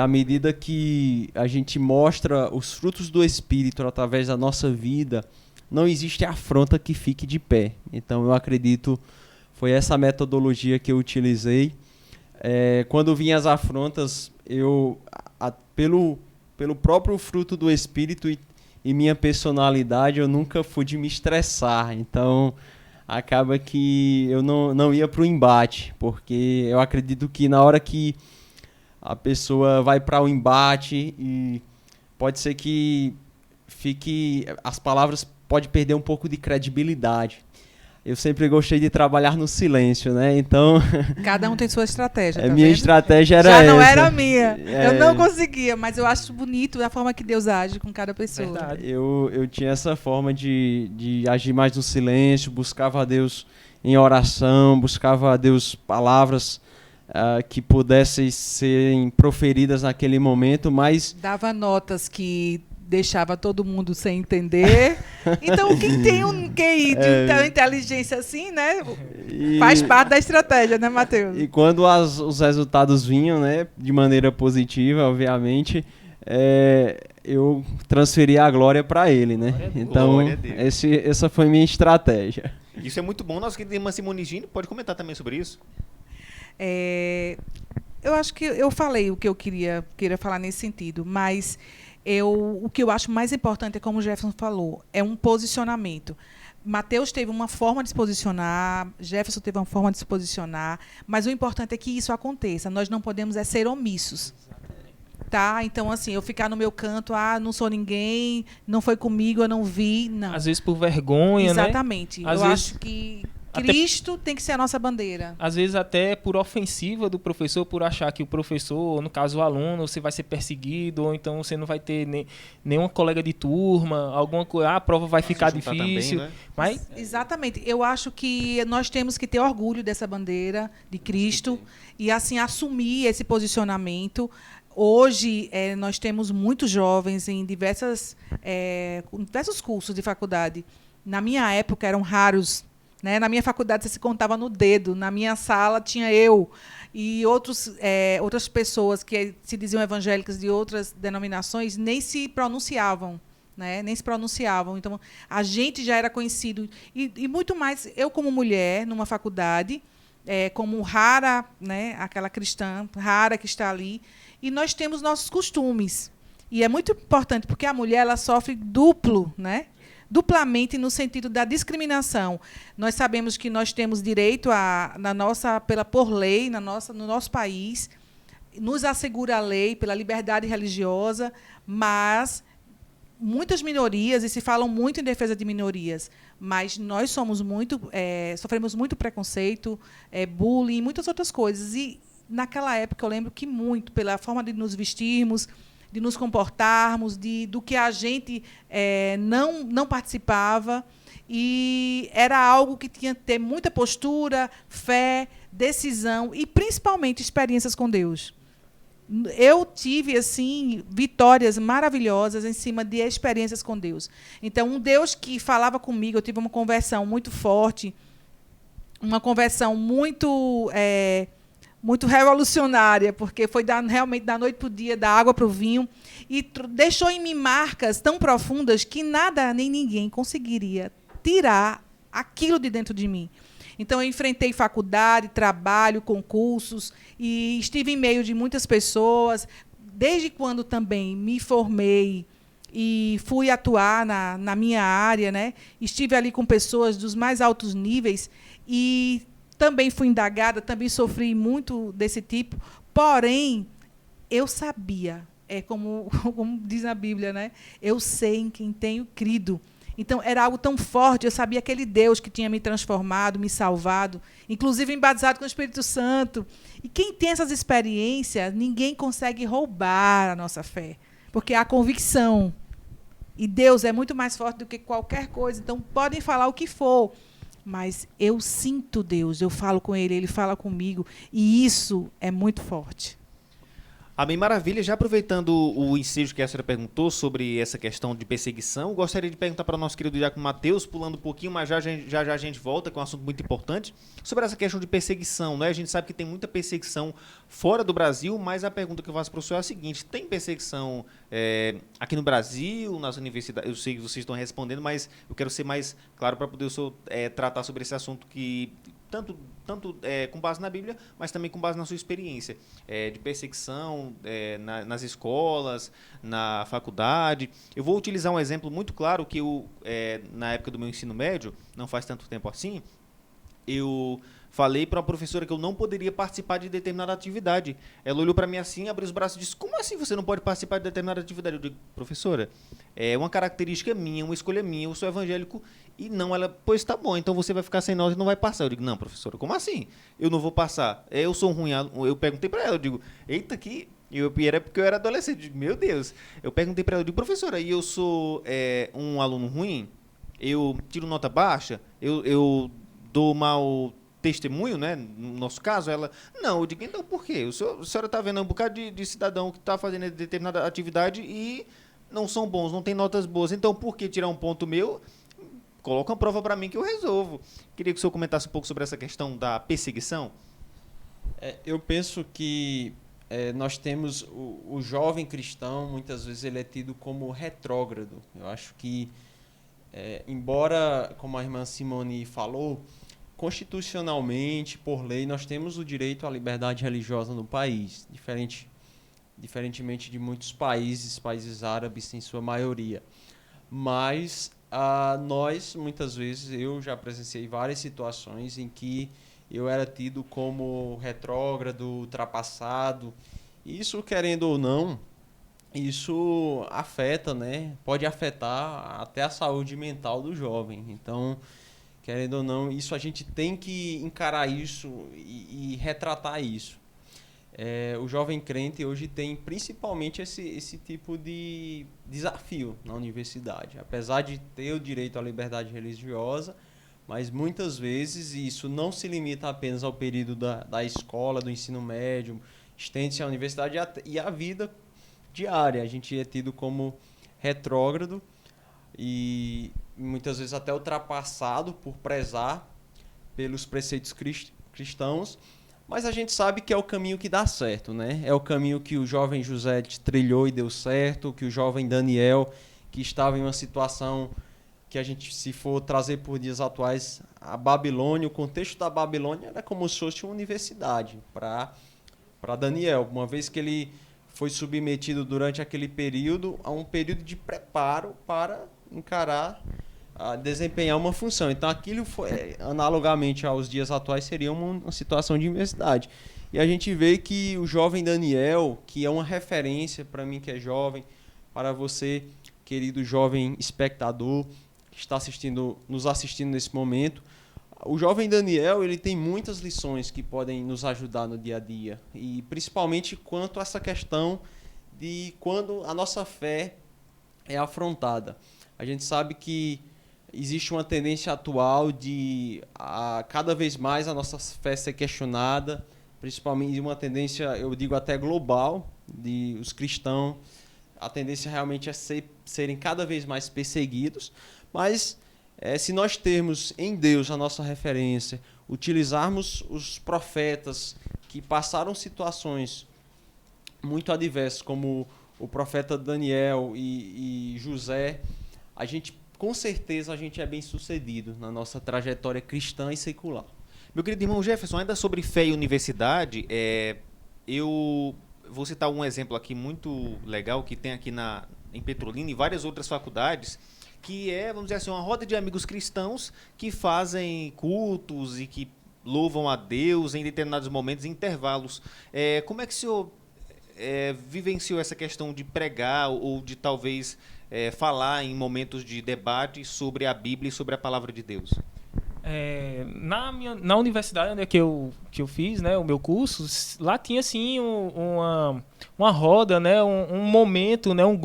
à medida que a gente mostra os frutos do Espírito através da nossa vida, não existe afronta que fique de pé. Então, eu acredito, foi essa metodologia que eu utilizei. Quando vinham as afrontas, pelo próprio fruto do Espírito e minha personalidade, eu nunca fui de me estressar. Então, acaba que eu não ia para o embate, porque eu acredito que na hora que a pessoa vai para o embate, e pode ser que as palavras podem perder um pouco de credibilidade. Eu sempre gostei de trabalhar no silêncio, né? Então, Cada um tem sua estratégia, a tá minha vendo? estratégia era Já não essa. era a minha. Eu não conseguia, mas eu acho bonito a forma que Deus age com cada pessoa. Verdade. Eu tinha essa forma de agir mais no silêncio, buscava a Deus em oração, buscava a Deus palavras que pudessem ser proferidas naquele momento, mas Dava notas que deixava todo mundo sem entender. Então, quem tem um QI de inteligência assim, né, faz parte da estratégia, né, Mateus? E quando os resultados vinham, né, de maneira positiva, obviamente, eu transferia a glória para ele, né? Então, Glória a Deus. essa foi minha estratégia. Isso é muito bom. Nossa querida irmã Simone Gini pode comentar também sobre isso? Eu acho que eu falei o que eu queria falar nesse sentido, mas o que eu acho mais importante é, como o Jefferson falou, é um posicionamento. Mateus teve uma forma de se posicionar, Jefferson teve uma forma de se posicionar, mas o importante é que isso aconteça. Nós não podemos ser omissos. Tá? Então, assim, eu ficar no meu canto, não sou ninguém, não foi comigo, eu não vi, não. Às vezes por vergonha, Exatamente. né? Às Eu vezes, acho que Cristo tem que ser a nossa bandeira. às vezes até por ofensiva do professor, por achar que o professor, ou no caso o aluno, você vai ser perseguido, ou então você não vai ter nenhuma colega de turma, alguma coisa, a prova vai ficar difícil. Também, né? Mas Exatamente. Eu acho que nós temos que ter orgulho dessa bandeira de Cristo e, assim, assumir esse posicionamento. Hoje, nós temos muitos jovens em diversos cursos de faculdade. Na minha época, eram raros. Né? Na minha faculdade, você se contava no dedo. Na minha sala, tinha eu e outras pessoas que se diziam evangélicas de outras denominações, nem se pronunciavam. Né? Nem se pronunciavam. Então, a gente já era conhecido. E muito mais, eu como mulher, numa faculdade, como rara, né? Aquela cristã rara que está ali, e nós temos nossos costumes. E é muito importante, porque a mulher ela sofre duplamente no sentido da discriminação. Nós sabemos que nós temos direito por lei, no nosso país, nos assegura a lei pela liberdade religiosa, mas muitas minorias, e se falam muito em defesa de minorias, mas nós sofremos muito preconceito, bullying, muitas outras coisas. E, naquela época, eu lembro que muito, pela forma de nos vestirmos, de nos comportarmos, do que a gente não participava. E era algo que tinha que ter muita postura, fé, decisão e, principalmente, experiências com Deus. Eu tive assim vitórias maravilhosas em cima de experiências com Deus. Então, um Deus que falava comigo, eu tive uma conversão muito forte, uma conversão muito revolucionária, porque foi realmente da noite para o dia, da água para o vinho, e deixou em mim marcas tão profundas que nada nem ninguém conseguiria tirar aquilo de dentro de mim. Então, eu enfrentei faculdade, trabalho, concursos, e estive em meio de muitas pessoas, desde quando também me formei e fui atuar na minha área, né? Estive ali com pessoas dos mais altos níveis, E também fui indagada, também sofri muito desse tipo, porém, eu sabia, como diz na Bíblia, né? Eu sei em quem tenho crido. Então, era algo tão forte, eu sabia aquele Deus que tinha me transformado, me salvado, inclusive me batizado com o Espírito Santo. E quem tem essas experiências, ninguém consegue roubar a nossa fé, porque há convicção. E Deus é muito mais forte do que qualquer coisa, então podem falar o que for, mas eu sinto Deus, eu falo com Ele, Ele fala comigo, e isso é muito forte. Amém, maravilha. Já aproveitando o ensejo que a senhora perguntou sobre essa questão de perseguição, gostaria de perguntar para o nosso querido Diácono Mateus, pulando um pouquinho, mas já a gente volta com um assunto muito importante, sobre essa questão de perseguição, né? A gente sabe que tem muita perseguição fora do Brasil, mas a pergunta que eu faço para o senhor é a seguinte: tem perseguição aqui no Brasil, nas universidades? Eu sei que vocês estão respondendo, mas eu quero ser mais claro para poder o senhor tratar sobre esse assunto que... tanto com base na Bíblia, mas também com base na sua experiência de perseguição nas escolas, na faculdade. Eu vou utilizar um exemplo muito claro que eu, na época do meu ensino médio, não faz tanto tempo assim, eu falei para uma professora que eu não poderia participar de determinada atividade. Ela olhou para mim assim, abriu os braços e disse: como assim você não pode participar de determinada atividade? Eu digo: professora, é uma característica minha, uma escolha minha, eu sou evangélico. E não, ela: pois tá bom, então você vai ficar sem nota e não vai passar. Eu digo: não, professora, como assim? Eu não vou passar. Eu sou um ruim aluno. Eu perguntei para ela, eu digo: eita, que... E era porque eu era adolescente. Eu digo: meu Deus. Eu perguntei para ela, eu digo: professora, e eu sou um aluno ruim? Eu tiro nota baixa? Eu dou mau testemunho, né? No nosso caso, ela... Não, eu digo: então por quê? A senhora está vendo um bocado de cidadão que está fazendo determinada atividade e não são bons, não tem notas boas. Então por que tirar um ponto meu? Coloca uma prova para mim que eu resolvo. Queria que o senhor comentasse um pouco sobre essa questão da perseguição. Eu penso que nós temos o jovem cristão, muitas vezes ele é tido como retrógrado. Eu acho que, embora, como a irmã Simone falou, constitucionalmente, por lei, nós temos o direito à liberdade religiosa no país, diferentemente de muitos países árabes em sua maioria. Mas nós, muitas vezes, eu já presenciei várias situações em que eu era tido como retrógrado, ultrapassado. Isso, querendo ou não, isso afeta, né? Pode afetar até a saúde mental do jovem. Então, querendo ou não, isso a gente tem que encarar isso e retratar isso. O jovem crente hoje tem principalmente esse tipo de desafio na universidade. Apesar de ter o direito à liberdade religiosa, mas muitas vezes isso não se limita apenas ao período da escola, do ensino médio, estende-se à universidade e à vida diária. A gente é tido como retrógrado e muitas vezes até ultrapassado por prezar pelos preceitos cristãos. Mas a gente sabe que é o caminho que dá certo, né? É o caminho que o jovem José trilhou e deu certo, que o jovem Daniel, que estava em uma situação que a gente, se for trazer por dias atuais, a Babilônia, o contexto da Babilônia era como se fosse uma universidade para Daniel, uma vez que ele foi submetido durante aquele período a um período de preparo para encarar, desempenhar uma função. Então, aquilo foi, analogamente aos dias atuais, seria uma situação de universidade. E a gente vê que o jovem Daniel, que é uma referência para mim que é jovem, para você, querido jovem espectador, que está nos assistindo nesse momento, o jovem Daniel, ele tem muitas lições que podem nos ajudar no dia a dia. E principalmente quanto a essa questão de quando a nossa fé é afrontada. A gente sabe que existe uma tendência atual de cada vez mais a nossa fé ser questionada, principalmente uma tendência, eu digo até global, de os cristãos, a tendência realmente é serem cada vez mais perseguidos, mas se nós termos em Deus a nossa referência, utilizarmos os profetas que passaram situações muito adversas, como o profeta Daniel e José, com certeza a gente é bem sucedido na nossa trajetória cristã e secular. Meu querido irmão Jefferson, ainda sobre fé e universidade, eu vou citar um exemplo aqui muito legal que tem aqui em Petrolina e várias outras faculdades, que é, vamos dizer assim, uma roda de amigos cristãos que fazem cultos e que louvam a Deus em determinados momentos, em intervalos. Como é que o senhor vivenciou essa questão de pregar ou de talvez falar em momentos de debate sobre a Bíblia e sobre a palavra de Deus? Na universidade onde é que eu fiz, né, o meu curso, lá tinha assim uma roda, né, um momento, né, um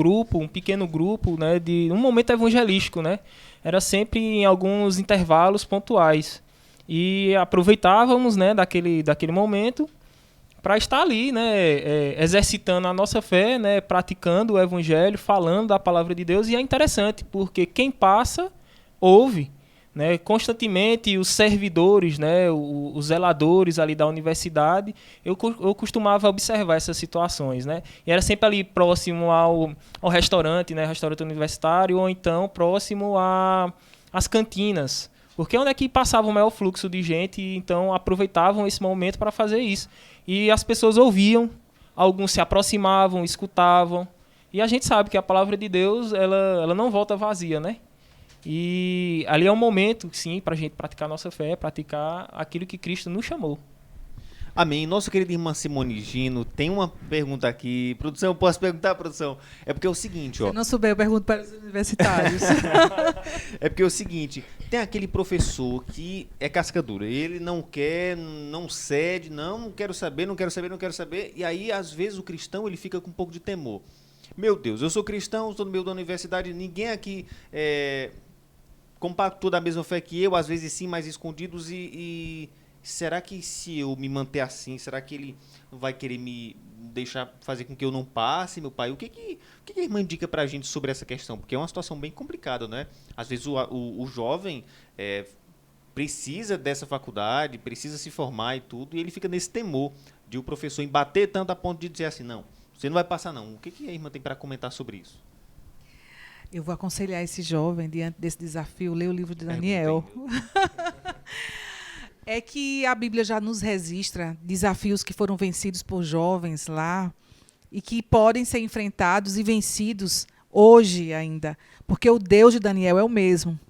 pequeno grupo, né, de um momento evangelístico, né? Era sempre em alguns intervalos pontuais e aproveitávamos, né, daquele momento para estar ali, né, exercitando a nossa fé, né, praticando o evangelho, falando da palavra de Deus. E é interessante porque quem passa ouve, né, constantemente os servidores, né, os zeladores ali da universidade, eu costumava observar essas situações, né, e era sempre ali próximo ao restaurante, né, restaurante universitário, ou então próximo às cantinas, porque onde é que passava o maior fluxo de gente, e então aproveitavam esse momento para fazer isso. E as pessoas ouviam, alguns se aproximavam, escutavam, e a gente sabe que a palavra de Deus, ela não volta vazia, né? E ali é um momento, sim, para a gente praticar a nossa fé, praticar aquilo que Cristo nos chamou. Amém. Nossa querida irmã Simone Gino, tem uma pergunta aqui. Produção, posso perguntar, produção? É porque é o seguinte, ó. Se não souber, eu pergunto para os universitários. É porque é o seguinte, tem aquele professor que é casca dura, ele não quer, não cede, não quero saber, não quero saber, não quero saber, e aí às vezes o cristão ele fica com um pouco de temor. Meu Deus, eu sou cristão, estou no meio da universidade, ninguém aqui compactou da mesma fé que eu, às vezes sim, mais escondidos, e será que se eu me manter assim, será que ele vai querer me deixar fazer com que eu não passe, meu pai? O que a irmã indica pra gente sobre essa questão? Porque é uma situação bem complicada, né? Às vezes o jovem precisa dessa faculdade, precisa se formar e tudo, e ele fica nesse temor de o professor embater tanto a ponto de dizer assim, não, você não vai passar não. O que a irmã tem para comentar sobre isso? Eu vou aconselhar esse jovem, diante desse desafio, ler o livro de Daniel. É que a Bíblia já nos registra desafios que foram vencidos por jovens lá e que podem ser enfrentados e vencidos hoje ainda, porque o Deus de Daniel é o mesmo.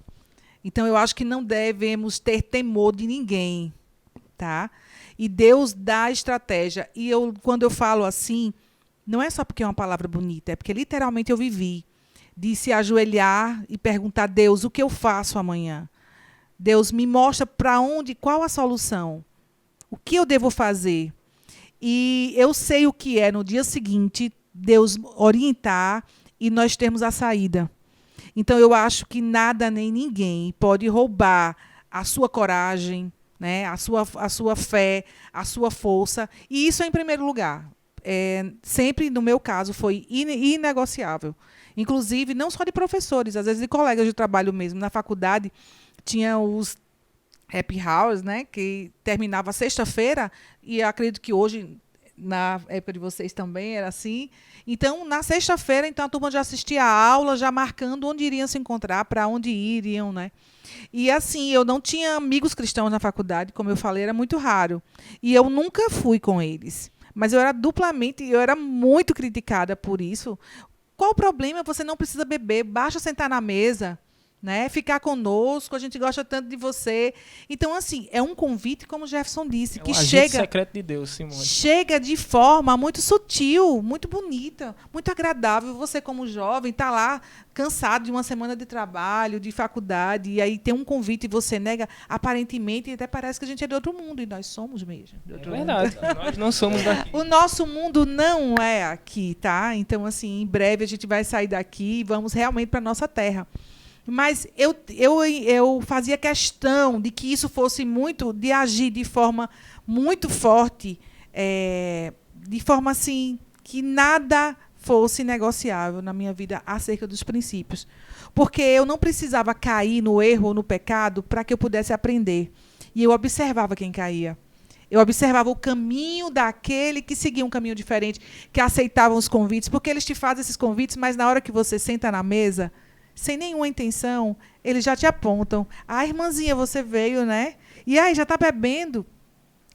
Então, eu acho que não devemos ter temor de ninguém, tá? E Deus dá estratégia. E quando eu falo assim, não é só porque é uma palavra bonita, é porque literalmente eu vivi de se ajoelhar e perguntar a Deus, o que eu faço amanhã? Deus, me mostra para onde, qual a solução? O que eu devo fazer? E eu sei o que é no dia seguinte, Deus orientar e nós termos a saída. Então, eu acho que nada nem ninguém pode roubar a sua coragem, né, a sua fé, a sua força. E isso é em primeiro lugar. Sempre, no meu caso, foi inegociável. Inclusive, não só de professores, às vezes de colegas de trabalho mesmo. Na faculdade, tinha os happy hours, né, que terminava sexta-feira, e acredito que hoje, na época de vocês também, era assim. Então, na sexta-feira, então, a turma já assistia a aula, já marcando onde iriam se encontrar, para onde iriam, né? E, assim, eu não tinha amigos cristãos na faculdade, como eu falei, era muito raro. E eu nunca fui com eles. Mas eu era muito criticada por isso. Qual o problema? Você não precisa beber, basta sentar na mesa, né? Ficar conosco, a gente gosta tanto de você. Então, assim, é um convite, como o Jefferson disse, que chega secreto de Deus, Simone. Chega de forma muito sutil, muito bonita, muito agradável. Você, como jovem, está lá cansado de uma semana de trabalho, de faculdade, e aí tem um convite e você nega, aparentemente, e até parece que a gente é de outro mundo, e nós somos mesmo. É verdade, nós não somos daqui. O nosso mundo não é aqui, tá? Então, assim, em breve a gente vai sair daqui e vamos realmente para a nossa terra. Mas eu fazia questão de que isso fosse muito, de agir de forma muito forte, de forma assim, que nada fosse negociável na minha vida acerca dos princípios. Porque eu não precisava cair no erro ou no pecado para que eu pudesse aprender. E eu observava quem caía. Eu observava o caminho daquele que seguia um caminho diferente, que aceitavam os convites, porque eles te fazem esses convites, mas na hora que você senta na mesa, sem nenhuma intenção, eles já te apontam. Ah, irmãzinha, você veio, né? E aí, já está bebendo?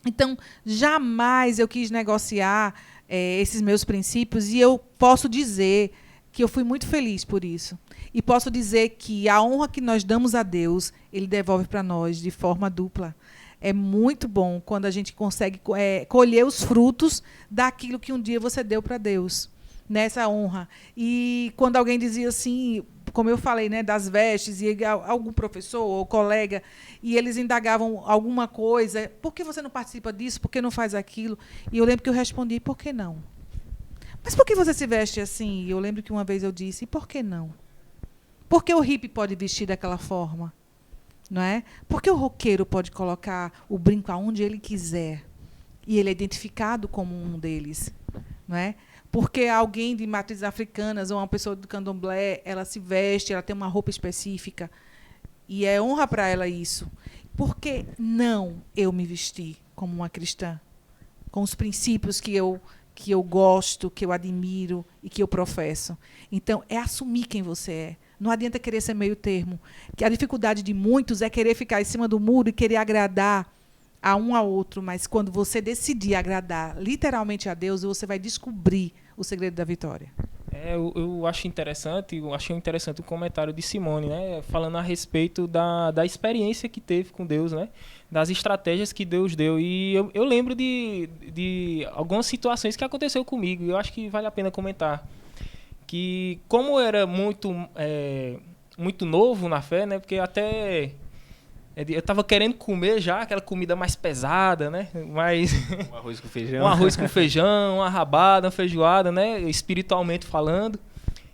Então, jamais eu quis negociar esses meus princípios. E eu posso dizer, que eu fui muito feliz por isso. E posso dizer que a honra que nós damos a Deus, Ele devolve para nós de forma dupla. É muito bom quando a gente consegue colher os frutos daquilo que um dia você deu para Deus, nessa honra. E quando alguém dizia assim, como eu falei, né, das vestes, e algum professor ou colega, e eles indagavam alguma coisa, por que você não participa disso, por que não faz aquilo? E eu lembro que eu respondi, por que não? Mas por que você se veste assim? E eu lembro que uma vez eu disse, e por que não? Por que o hippie pode vestir daquela forma? Não é? Por que o roqueiro pode colocar o brinco aonde ele quiser? E ele é identificado como um deles. Não é? Porque alguém de matrizes africanas ou uma pessoa do candomblé, ela se veste, ela tem uma roupa específica. E é honra para ela isso. Por que não eu me vestir como uma cristã? Com os princípios que eu gosto, que eu admiro e que eu professo. Então, é assumir quem você é. Não adianta querer ser meio termo. Que a dificuldade de muitos é querer ficar em cima do muro e querer agradar a um ao outro. Mas quando você decidir agradar literalmente a Deus, você vai descobrir o segredo da vitória. Eu achei interessante o comentário de Simone, né, falando a respeito da experiência que teve com Deus, né, das estratégias que Deus deu. E eu lembro de algumas situações que aconteceu comigo, e eu acho que vale a pena comentar. Que como eu era muito novo na fé, né, porque até eu estava querendo comer já aquela comida mais pesada, né? Mais Um arroz com feijão. Um arroz com feijão, uma rabada, uma feijoada, né? Espiritualmente falando.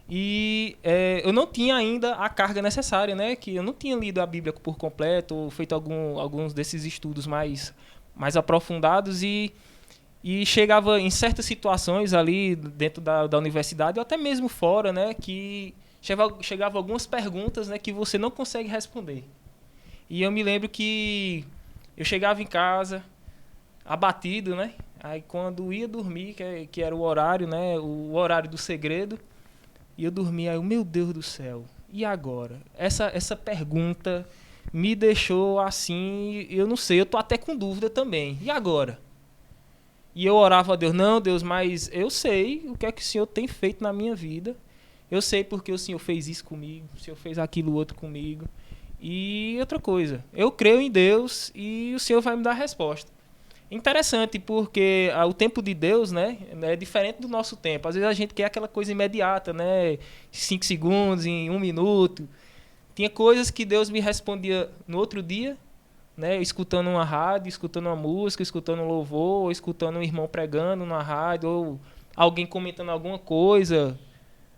E eu não tinha ainda a carga necessária, né? Que eu não tinha lido a Bíblia por completo, ou feito alguns desses estudos mais aprofundados e chegava em certas situações ali dentro da universidade, ou até mesmo fora, né? Que chegava algumas perguntas, né? Que você não consegue responder. E eu me lembro que eu chegava em casa abatido, né? Aí quando ia dormir, que era o horário, né? O horário do segredo, e eu dormia, aí eu, meu Deus do céu, e agora? Essa pergunta me deixou assim, eu não sei, eu tô até com dúvida também. E agora? E eu orava a Deus, não, Deus, mas eu sei o que é que o Senhor tem feito na minha vida. Eu sei porque o Senhor fez isso comigo, o Senhor fez aquilo outro comigo. E outra coisa, eu creio em Deus e o Senhor vai me dar a resposta. Interessante, porque o tempo de Deus, né, é diferente do nosso tempo. Às vezes a gente quer aquela coisa imediata, né, 5 segundos, em 1 minuto. Tinha coisas que Deus me respondia no outro dia, né, escutando uma rádio, escutando uma música, escutando um louvor, ou escutando um irmão pregando na rádio, ou alguém comentando alguma coisa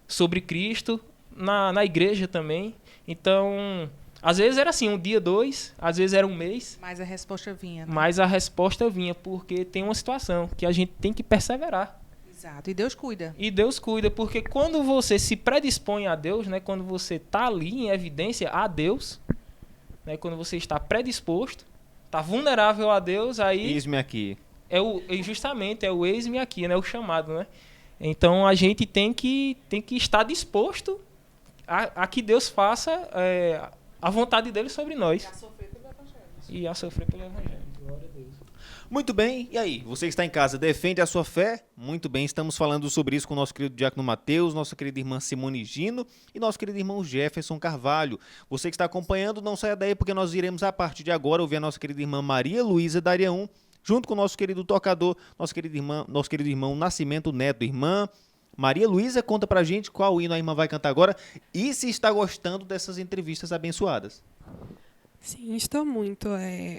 sobre Cristo, na igreja também. Então, às vezes era assim, 1 dia, 2, às vezes era 1 mês. Mas a resposta vinha. Né? Mas a resposta vinha, porque tem uma situação que a gente tem que perseverar. Exato, e Deus cuida. E Deus cuida, porque quando você se predispõe a Deus, né, quando você está ali em evidência a Deus, né, quando você está predisposto, está vulnerável a Deus, aí... Eis-me aqui. Justamente, é o eis-me aqui, né, o chamado, né? Então a gente tem que estar disposto a que Deus faça... a vontade dele sobre nós. E a sofrer pelo Evangelho. Glória a Deus. Muito bem, e aí? Você que está em casa, defende a sua fé? Muito bem, estamos falando sobre isso com o nosso querido diácono Mateus, nossa querida irmã Simone Gino e nosso querido irmão Jefferson Carvalho. Você que está acompanhando, não saia daí, porque nós iremos, a partir de agora, ouvir a nossa querida irmã Maria Luísa da Área 1, junto com o nosso querido tocador, nosso querido irmão Nascimento Neto. Irmã Maria Luísa, conta pra gente qual hino a irmã vai cantar agora e se está gostando dessas entrevistas abençoadas. Sim, estou muito.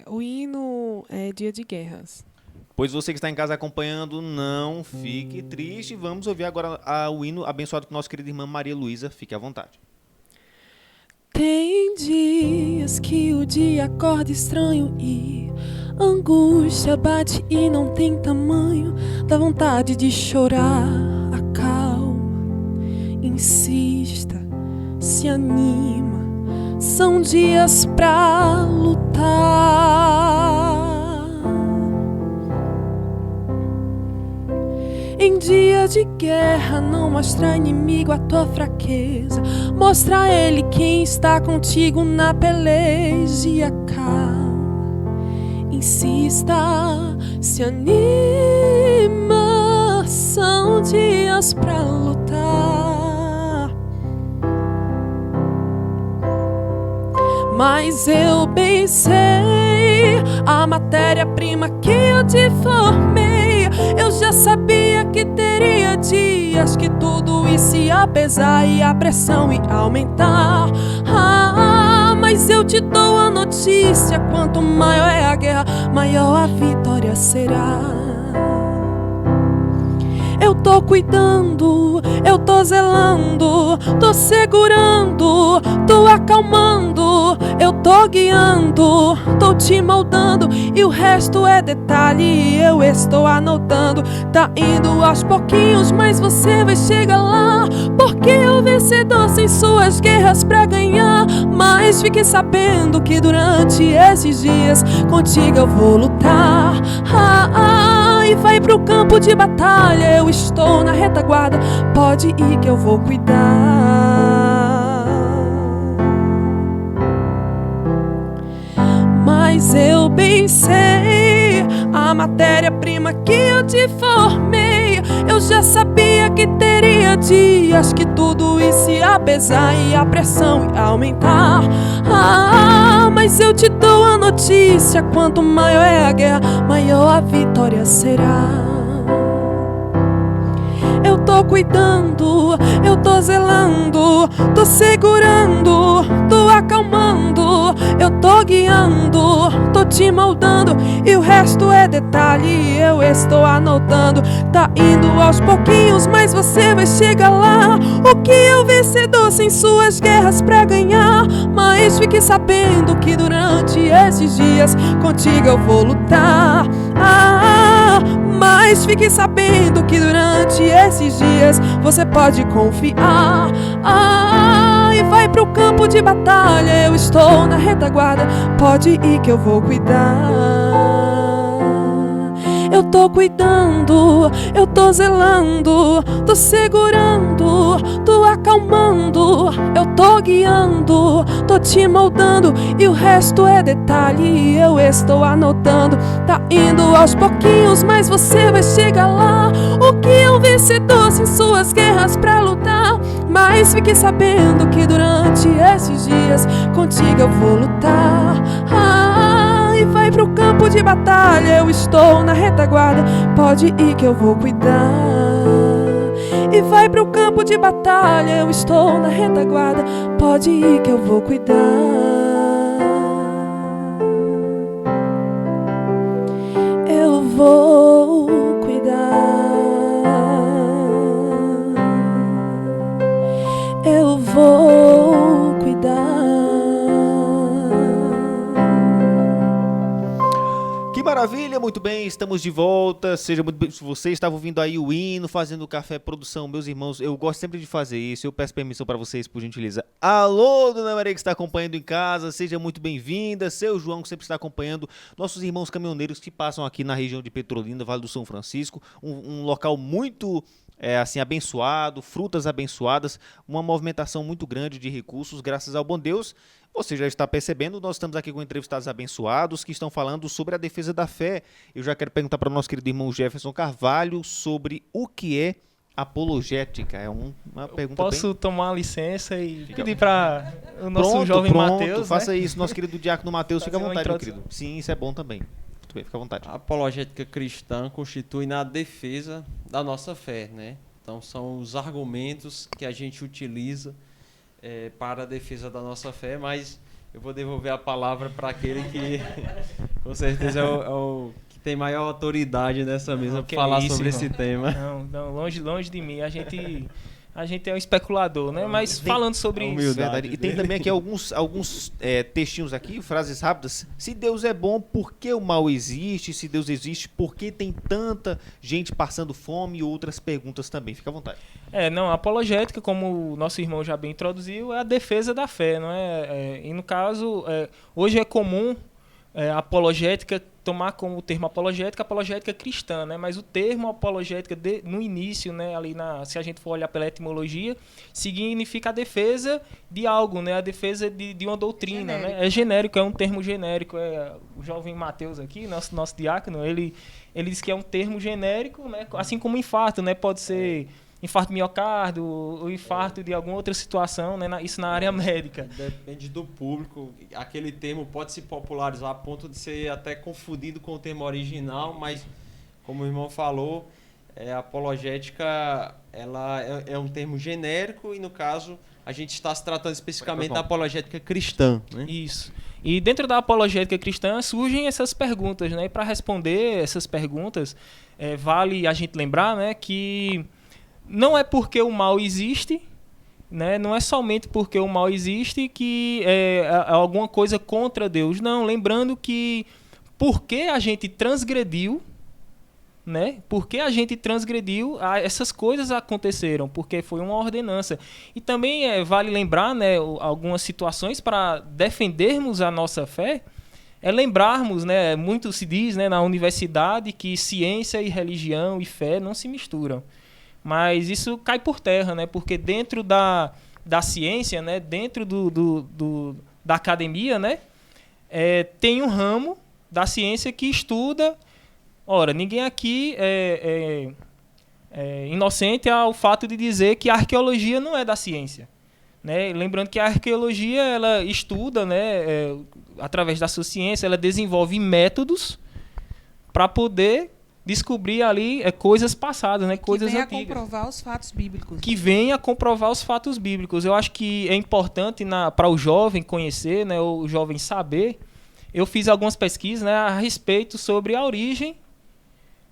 O hino é Dia de Guerras. Pois você que está em casa acompanhando, não fique triste. Vamos ouvir agora o hino abençoado com nossa querida irmã Maria Luísa. Fique à vontade. Tem dias que o dia acorda estranho e angústia bate e não tem tamanho. Dá vontade de chorar, acalma, insista, se anima. São dias pra lutar. Em dia de guerra, não mostra ao inimigo a tua fraqueza. Mostra a ele quem está contigo na peleja. E acalma, insista, se anima. São dias pra lutar. Mas eu bem sei a matéria-prima que eu te formei. Eu já sabia que teria dias que tudo isso ia pesar e a pressão ia aumentar. Mas eu te dou a notícia: quanto maior é a guerra, maior a vitória será. Eu tô cuidando, eu tô zelando, tô segurando, tô acalmando, eu tô guiando, tô te moldando, e o resto é detalhe, eu estou anotando. Tá indo aos pouquinhos, mas você vai chegar lá, porque o vencedor sem suas guerras pra ganhar. Mas fique sabendo que durante esses dias contigo eu vou lutar. E vai pro campo de batalha, eu estou na retaguarda, pode ir que eu vou cuidar. Mas eu bem sei a matéria-prima que eu te formei. Eu já sabia que teria dias que tudo isso ia pesar e a pressão ia aumentar. Mas eu te dou a notícia: quanto maior é a guerra, maior a vitória será. Eu tô cuidando, eu tô zelando, tô segurando, tô acalmando, eu tô guiando, tô te moldando, e o resto é detalhe, eu estou anotando. Tá indo aos pouquinhos, mas você vai chegar lá. O que é o vencedor sem suas guerras pra ganhar? Mas fique sabendo que durante esses dias contigo eu vou lutar. Mas fique sabendo que durante esses dias você pode confiar. E vai pro campo de batalha, eu estou na retaguarda, pode ir que eu vou cuidar. Eu tô cuidando, eu tô zelando, tô segurando, tô acalmando, eu tô guiando, tô te moldando, e o resto é detalhe, eu estou anotando. Tá indo aos pouquinhos, mas você vai chegar lá. O que é um vencedor sem suas guerras pra lutar? Mas fique sabendo que durante esses dias contigo eu vou lutar. E vai pro campo de batalha, eu estou na retaguarda, pode ir que eu vou cuidar. E vai pro campo de batalha, eu estou na retaguarda, pode ir que eu vou cuidar. Eu vou cuidar. Eu vou cuidar. Maravilha, muito bem, estamos de volta. Seja muito bem. Se você estava ouvindo aí o hino, fazendo café produção, meus irmãos, eu gosto sempre de fazer isso. Eu peço permissão para vocês, por gentileza. Alô, Dona Maria, que está acompanhando em casa, seja muito bem-vinda. Seu João, que sempre está acompanhando. Nossos irmãos caminhoneiros que passam aqui na região de Petrolina, Vale do São Francisco, um local muito assim abençoado, frutas abençoadas, uma movimentação muito grande de recursos, graças ao bom Deus. Você já está percebendo, nós estamos aqui com entrevistados abençoados que estão falando sobre a defesa da fé. Eu já quero perguntar para o nosso querido irmão Jefferson Carvalho sobre o que é apologética. É uma pergunta Posso tomar licença e pedir para o nosso jovem Mateus, faça né? isso, nosso querido diácono Mateus, fica à vontade, meu querido. introdução. Sim, isso é bom também. Muito bem, fica à vontade. A apologética cristã constitui na defesa da nossa fé, né? Então são os argumentos que a gente utiliza para a defesa da nossa fé, mas eu vou devolver a palavra para aquele que com certeza é o que tem maior autoridade nessa mesa para falar sobre esse tema. Não, longe de mim. A gente é um especulador, né? Mas falando sobre isso. Verdade. E tem também aqui alguns textinhos aqui, frases rápidas. Se Deus é bom, por que o mal existe? Se Deus existe, por que tem tanta gente passando fome? E outras perguntas também. Fica à vontade. A apologética, como o nosso irmão já bem introduziu, é a defesa da fé, não é? E no caso, hoje é comum a apologética tomar como termo apologética cristã, né? Mas o termo apologética no início, né, ali se a gente for olhar pela etimologia, significa a defesa de algo, né? A defesa de uma doutrina, genérico. Né? É genérico, é um termo genérico. O jovem Mateus aqui, nosso diácono, ele diz que é um termo genérico, né? Assim como infarto, né? Pode ser infarto de miocárdio, o infarto de alguma outra situação, né? Isso na área médica. Depende do público. Aquele termo pode se popularizar a ponto de ser até confundido com o termo original, mas, como o irmão falou, a apologética ela é um termo genérico e, no caso, a gente está se tratando especificamente da apologética cristã, né? Isso. E dentro da apologética cristã surgem essas perguntas, né? E para responder essas perguntas, vale a gente lembrar, né, que não é porque o mal existe, né? Não é somente porque o mal existe que é alguma coisa contra Deus. Não, lembrando que porque a gente transgrediu, né? Porque a gente transgrediu, essas coisas aconteceram, porque foi uma ordenança. E também vale lembrar, né, algumas situações para defendermos a nossa fé, lembrarmos, né, muito se diz, né, na universidade que ciência e religião e fé não se misturam. Mas isso cai por terra, né, porque dentro da ciência, né, dentro da academia, né, tem um ramo da ciência que estuda. Ora, ninguém aqui é inocente ao fato de dizer que a arqueologia não é da ciência, né? Lembrando que a arqueologia ela estuda, né, através da sua ciência, ela desenvolve métodos para poder descobrir ali coisas passadas, né, coisas antigas. Que venha a comprovar os fatos bíblicos. Que venha a comprovar os fatos bíblicos. Eu acho que é importante para o jovem conhecer, né, o jovem saber. Eu fiz algumas pesquisas, né, a respeito sobre a origem,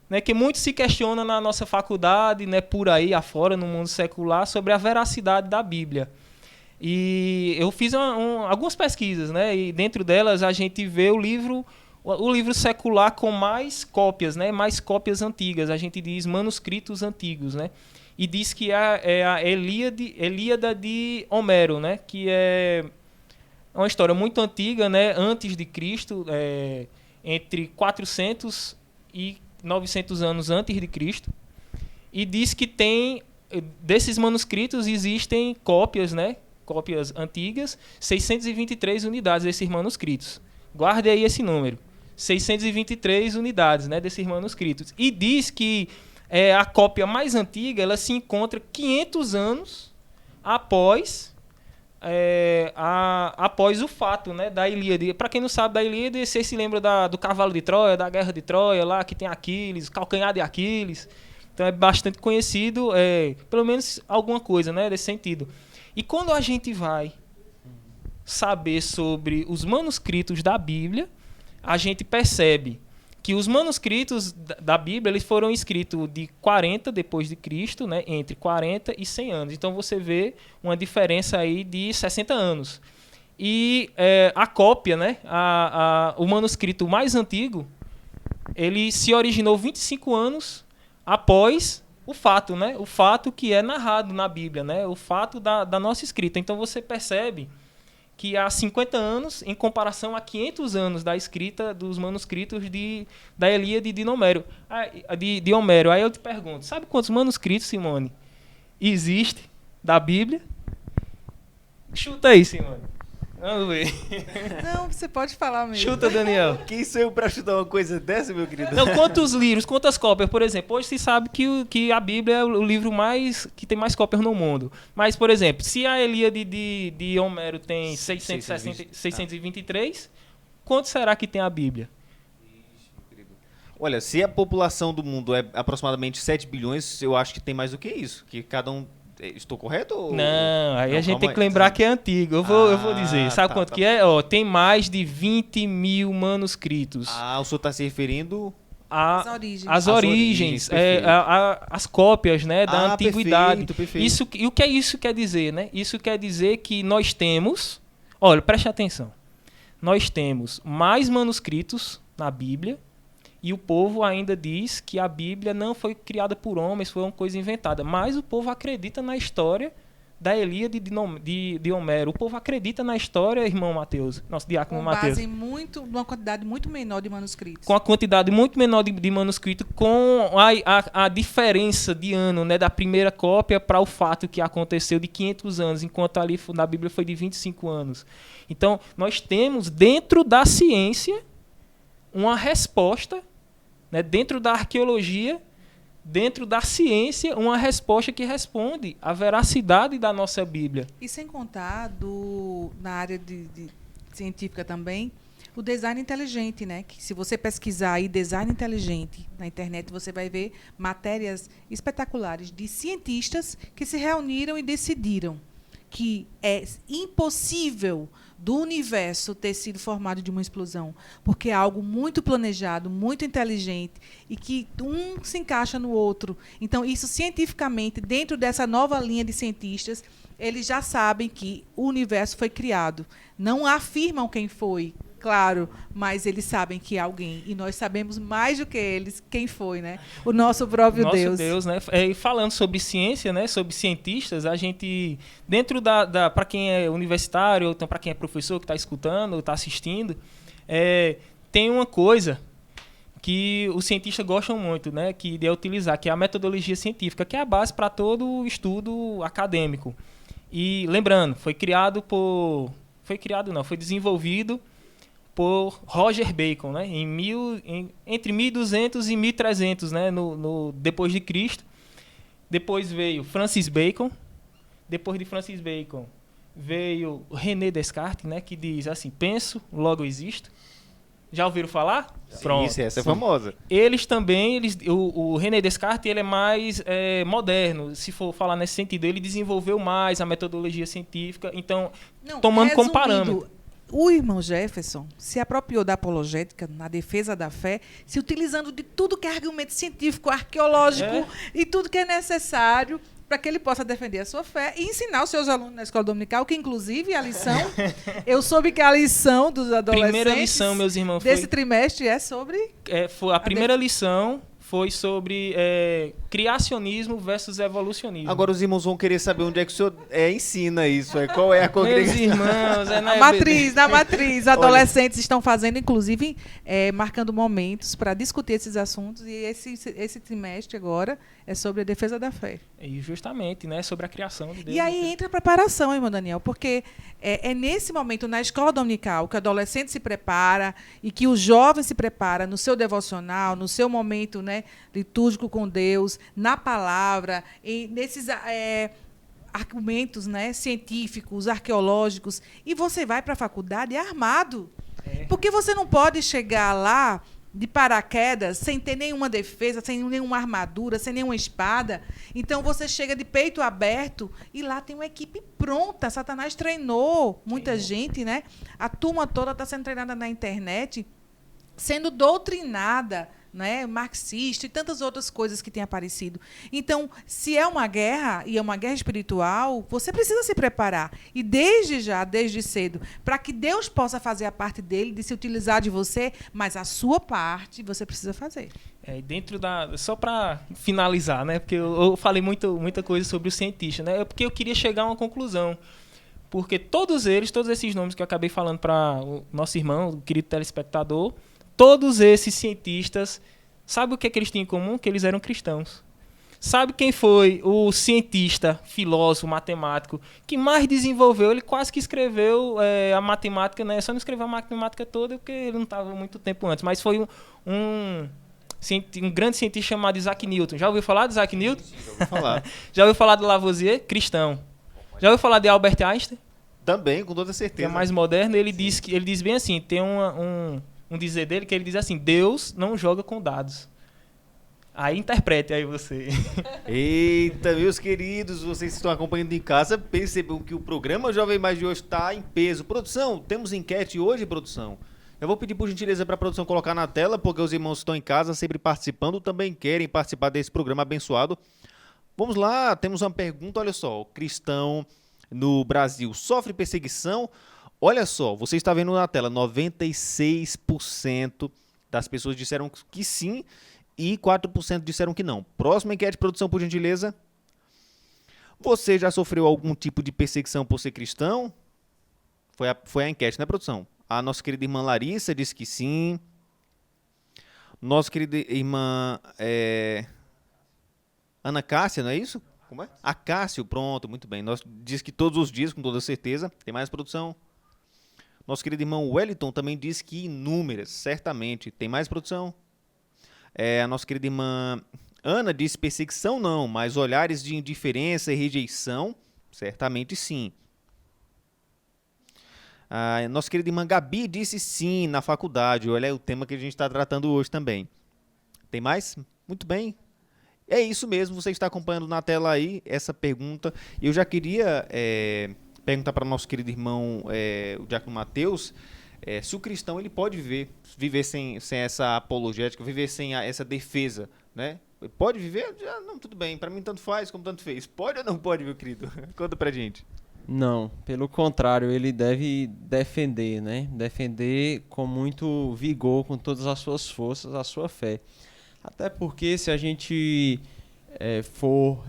né, que muito se questiona na nossa faculdade, né, por aí afora, no mundo secular, sobre a veracidade da Bíblia. E eu fiz algumas pesquisas, né, e dentro delas a gente vê o livro secular com mais cópias, né, mais cópias antigas. A gente diz manuscritos antigos, né, e diz que é a Ilíada de Homero, né, que é uma história muito antiga, né, antes de Cristo, entre 400 e 900 anos antes de Cristo, e diz que desses manuscritos existem cópias, né, cópias antigas, 623 unidades desses manuscritos. Guarde aí esse número, 623 unidades, né, desses manuscritos. E diz que a cópia mais antiga ela se encontra 500 anos após o fato, né, da Ilíada. Para quem não sabe da Ilíada, vocês se lembram do cavalo de Troia, da guerra de Troia, lá que tem Aquiles, calcanhar de Aquiles. Então é bastante conhecido, pelo menos alguma coisa, né, desse sentido. E quando a gente vai saber sobre os manuscritos da Bíblia, a gente percebe que os manuscritos da Bíblia eles foram escritos de 40 depois de Cristo, né, entre 40 e 100 anos. Então você vê uma diferença aí de 60 anos. E a cópia, né, o manuscrito mais antigo, ele se originou 25 anos após o fato, né, o fato que é narrado na Bíblia, né, o fato da nossa escrita. Então você percebe que há 50 anos, em comparação a 500 anos da escrita dos manuscritos da Ilíada de Homero. De Homero. Aí eu te pergunto, sabe quantos manuscritos, Simone, existe da Bíblia? Chuta aí, Simone. Vamos ver. Não, você pode falar mesmo. Chuta, Daniel. Quem sou eu pra chutar uma coisa dessa, meu querido? Não, quantos livros, quantas cópias, por exemplo? Hoje se sabe que a Bíblia é o livro que tem mais cópias no mundo. Mas, por exemplo, se a Ilíada de Homero tem 623, quanto será que tem a Bíblia? Olha, se a população do mundo é aproximadamente 7 bilhões, eu acho que tem mais do que isso. Que cada um... Estou correto? Ou... Não, aí não, a gente tem que lembrar que é antigo. Eu vou dizer. Sabe quanto que é? Tem mais de 20 mil manuscritos. O senhor está se referindo... Às origens. As origens, as cópias, né, da antiguidade. Perfeito. E o que isso quer dizer, né? Isso quer dizer que nós temos... Olha, preste atenção. Nós temos mais manuscritos na Bíblia. E o povo ainda diz que a Bíblia não foi criada por homens, foi uma coisa inventada. Mas o povo acredita na história da Ilíada de Homero. O povo acredita na história, irmão Mateus, nosso diácono Mateus. Com base em uma quantidade muito menor de manuscritos. Com a quantidade muito menor de manuscrito, com a diferença de ano, né, da primeira cópia para o fato que aconteceu de 500 anos, enquanto ali na Bíblia foi de 25 anos. Então, nós temos dentro da ciência uma resposta, né, dentro da arqueologia, dentro da ciência, uma resposta que responde à veracidade da nossa Bíblia. E sem contar na área científica também, o design inteligente, né? Que se você pesquisar aí design inteligente na internet, você vai ver matérias espetaculares de cientistas que se reuniram e decidiram que é impossível do universo ter sido formado de uma explosão, porque é algo muito planejado, muito inteligente, e que um se encaixa no outro. Então, isso cientificamente, dentro dessa nova linha de cientistas, eles já sabem que o universo foi criado. Não afirmam quem foi, claro, mas eles sabem que é alguém, e nós sabemos mais do que eles quem foi, né? O nosso próprio Nosso Deus. Deus, né? E falando sobre ciência, né? Sobre cientistas, a gente, dentro para quem é universitário, ou então para quem é professor que está escutando, ou está assistindo, tem uma coisa que os cientistas gostam muito, né? Que de utilizar, que é a metodologia científica, que é a base para todo o estudo acadêmico. E lembrando, foi desenvolvido por Roger Bacon, né? Entre 1200 e 1300, né? Depois de Cristo. Depois veio Francis Bacon. Depois de Francis Bacon veio René Descartes, né? Que diz assim: penso, logo existo. Já ouviram falar? Sim, essa é famosa. Eles também, o René Descartes, ele é mais moderno, se for falar nesse sentido. Ele desenvolveu mais a metodologia científica, então, tomando como parâmetro. O irmão Jefferson se apropriou da apologética na defesa da fé, se utilizando de tudo que é argumento científico, arqueológico e tudo que é necessário para que ele possa defender a sua fé e ensinar os seus alunos na escola dominical, que inclusive a lição, eu soube que a lição dos adolescentes primeira lição, meus irmãos, desse trimestre é sobre... a primeira lição foi sobre criacionismo versus evolucionismo. Agora os irmãos vão querer saber onde é que o senhor ensina isso. Qual é a congregação? Meus irmãos, na matriz. Adolescentes estão fazendo, inclusive, marcando momentos para discutir esses assuntos. E esse trimestre agora é sobre a defesa da fé. E justamente, né, sobre a criação de Deus. E aí entra a preparação, irmão Daniel, porque é nesse momento, na escola dominical, que o adolescente se prepara e que o jovem se prepara no seu devocional, no seu momento, né, litúrgico com Deus, na palavra, e nesses argumentos, né, científicos, arqueológicos, e você vai para a faculdade armado. Porque você não pode chegar lá de paraquedas, sem ter nenhuma defesa, sem nenhuma armadura, sem nenhuma espada. Então, você chega de peito aberto e lá tem uma equipe pronta. Satanás treinou muita gente, né? A turma toda está sendo treinada na internet, sendo doutrinada, né, marxista e tantas outras coisas que têm aparecido. Então, se é uma guerra, e é uma guerra espiritual, você precisa se preparar. E desde cedo, para que Deus possa fazer a parte dele, de se utilizar de você, mas a sua parte você precisa fazer. Só para finalizar, né, porque eu falei muita coisa sobre o cientista, né, porque eu queria chegar a uma conclusão. Porque todos esses nomes que eu acabei falando para o nosso irmão, o querido telespectador, todos esses cientistas, sabe o que eles tinham em comum? Que eles eram cristãos. Sabe quem foi o cientista, filósofo, matemático que mais desenvolveu? Ele quase que escreveu a matemática, né? Só não escreveu a matemática toda porque ele não estava muito tempo antes. Mas foi um grande cientista chamado Isaac Newton. Já ouviu falar de Isaac Newton? Sim, já ouviu falar. Já ouviu falar de Lavoisier? Cristão. Já ouviu falar de Albert Einstein? Também, com toda certeza. Que é mais moderno. Ele diz bem assim, tem um dizer dele que ele diz assim: Deus não joga com dados. Aí interprete aí você. Eita, meus queridos, vocês que estão acompanhando em casa, percebam que o programa Jovem Mais de hoje está em peso. Produção, temos enquete hoje, produção? Eu vou pedir por gentileza para a produção colocar na tela, porque os irmãos que estão em casa sempre participando, também querem participar desse programa abençoado. Vamos lá, temos uma pergunta, olha só: o cristão no Brasil sofre perseguição? Olha só, você está vendo na tela, 96% das pessoas disseram que sim e 4% disseram que não. Próxima enquete, produção, por gentileza. Você já sofreu algum tipo de perseguição por ser cristão? Foi a enquete, né, produção? A nossa querida irmã Larissa disse que sim. Nossa querida irmã Ana Cássia, não é isso? Como é? A Cássio, pronto, muito bem. Diz que todos os dias, com toda certeza. Tem mais, produção? Nosso querido irmão Wellington também diz que inúmeras, certamente. Tem mais, produção? A nossa querida irmã Ana disse perseguição não, mas olhares de indiferença e rejeição, certamente sim. Nossa querida irmã Gabi disse sim na faculdade. Olha, é o tema que a gente está tratando hoje também. Tem mais? Muito bem. É isso mesmo, você está acompanhando na tela aí essa pergunta. Eu já queria perguntar para o nosso querido irmão, o diácono Mateus, se o cristão ele pode viver sem essa apologética, viver sem essa defesa, né? Pode viver? Não, tudo bem, para mim tanto faz como tanto fez. Pode ou não pode, meu querido? Conta pra gente. Não, pelo contrário, ele deve defender, né? Defender com muito vigor, com todas as suas forças, a sua fé. Até porque se a gente for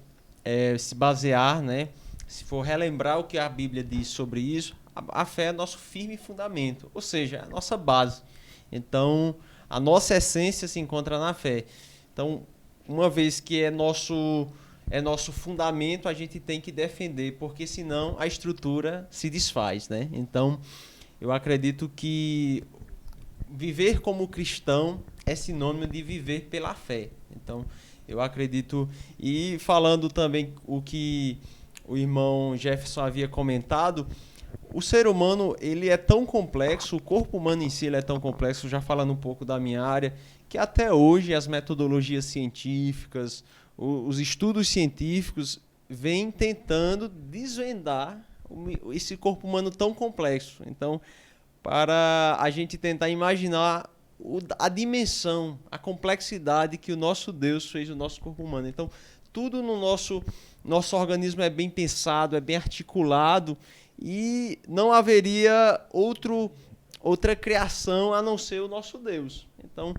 se basear, né? Se for relembrar o que a Bíblia diz sobre isso, a fé é nosso firme fundamento, ou seja, é a nossa base. Então, a nossa essência se encontra na fé. Então, uma vez que é nosso fundamento, a gente tem que defender, porque senão a estrutura se desfaz, né? Então, eu acredito que viver como cristão é sinônimo de viver pela fé. Então, eu acredito, e falando também o que o irmão Jefferson havia comentado, o ser humano ele é tão complexo, o corpo humano em si ele é tão complexo, já falando um pouco da minha área, que até hoje as metodologias científicas, os estudos científicos vêm tentando desvendar esse corpo humano tão complexo. Então, para a gente tentar imaginar a dimensão, a complexidade que o nosso Deus fez no nosso corpo humano. Então, tudo no nosso organismo é bem pensado, é bem articulado e não haveria outra criação a não ser o nosso Deus. Então,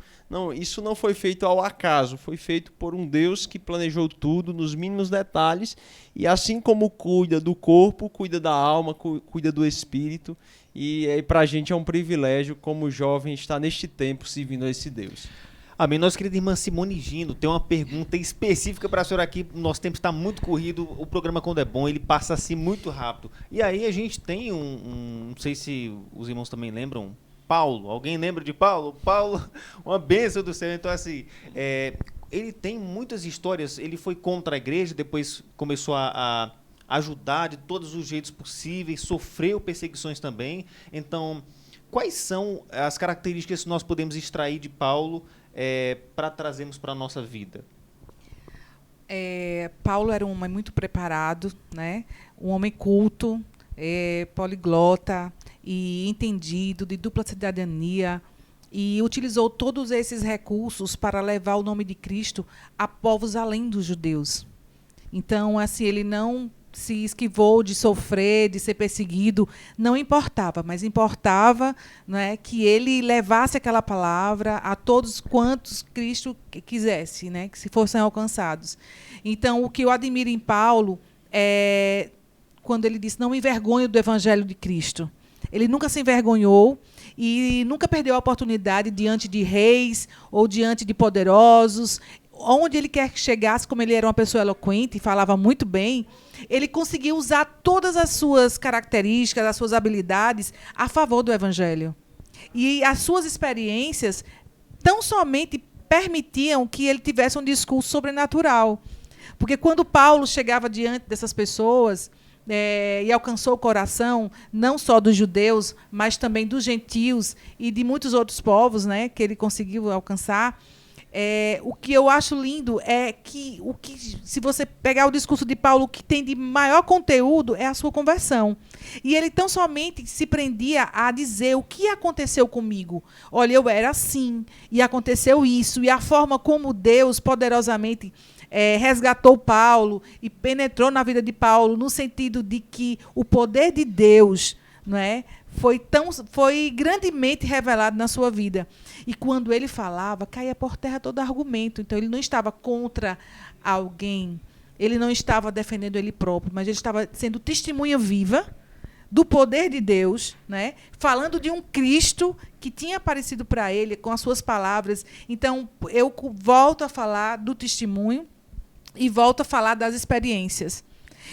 isso não foi feito ao acaso, foi feito por um Deus que planejou tudo nos mínimos detalhes e assim como cuida do corpo, cuida da alma, cuida do espírito e para a gente é um privilégio como jovem estar neste tempo servindo a esse Deus. Amém. Nossa querida irmã Simone Gino tem uma pergunta específica para a senhora aqui. O nosso tempo está muito corrido, o programa quando é bom, ele passa assim muito rápido. E aí a gente tem não sei se os irmãos também lembram, Paulo. Alguém lembra de Paulo? Paulo, uma bênção do céu. Então assim, ele tem muitas histórias, ele foi contra a igreja, depois começou a ajudar de todos os jeitos possíveis, sofreu perseguições também. Então, quais são as características que nós podemos extrair de Paulo para trazermos para a nossa vida? Paulo era um homem muito preparado, né? Um homem culto, poliglota e entendido, de dupla cidadania, e utilizou todos esses recursos para levar o nome de Cristo a povos além dos judeus. Então, assim, ele não se esquivou de sofrer, de ser perseguido, não importava, mas importava, né, que ele levasse aquela palavra a todos quantos Cristo quisesse, né, que se fossem alcançados. Então, o que eu admiro em Paulo é quando ele disse, não me envergonho do evangelho de Cristo. Ele nunca se envergonhou e nunca perdeu a oportunidade diante de reis ou diante de poderosos. Onde ele quer que chegasse, como ele era uma pessoa eloquente e falava muito bem, ele conseguiu usar todas as suas características, as suas habilidades a favor do evangelho. E as suas experiências tão somente permitiam que ele tivesse um discurso sobrenatural. Porque quando Paulo chegava diante dessas pessoas e alcançou o coração, não só dos judeus, mas também dos gentios e de muitos outros povos, né, que ele conseguiu alcançar, o que eu acho lindo é que, se você pegar o discurso de Paulo, o que tem de maior conteúdo é a sua conversão. E ele tão somente se prendia a dizer o que aconteceu comigo. Olha, eu era assim, e aconteceu isso, e a forma como Deus poderosamente resgatou Paulo e penetrou na vida de Paulo, no sentido de que o poder de Deus, não é, foi grandemente revelado na sua vida. E quando ele falava, caía por terra todo argumento. Então, ele não estava contra alguém, ele não estava defendendo ele próprio, mas ele estava sendo testemunha viva do poder de Deus, né? Falando de um Cristo que tinha aparecido para ele com as suas palavras. Então, eu volto a falar do testemunho e volto a falar das experiências.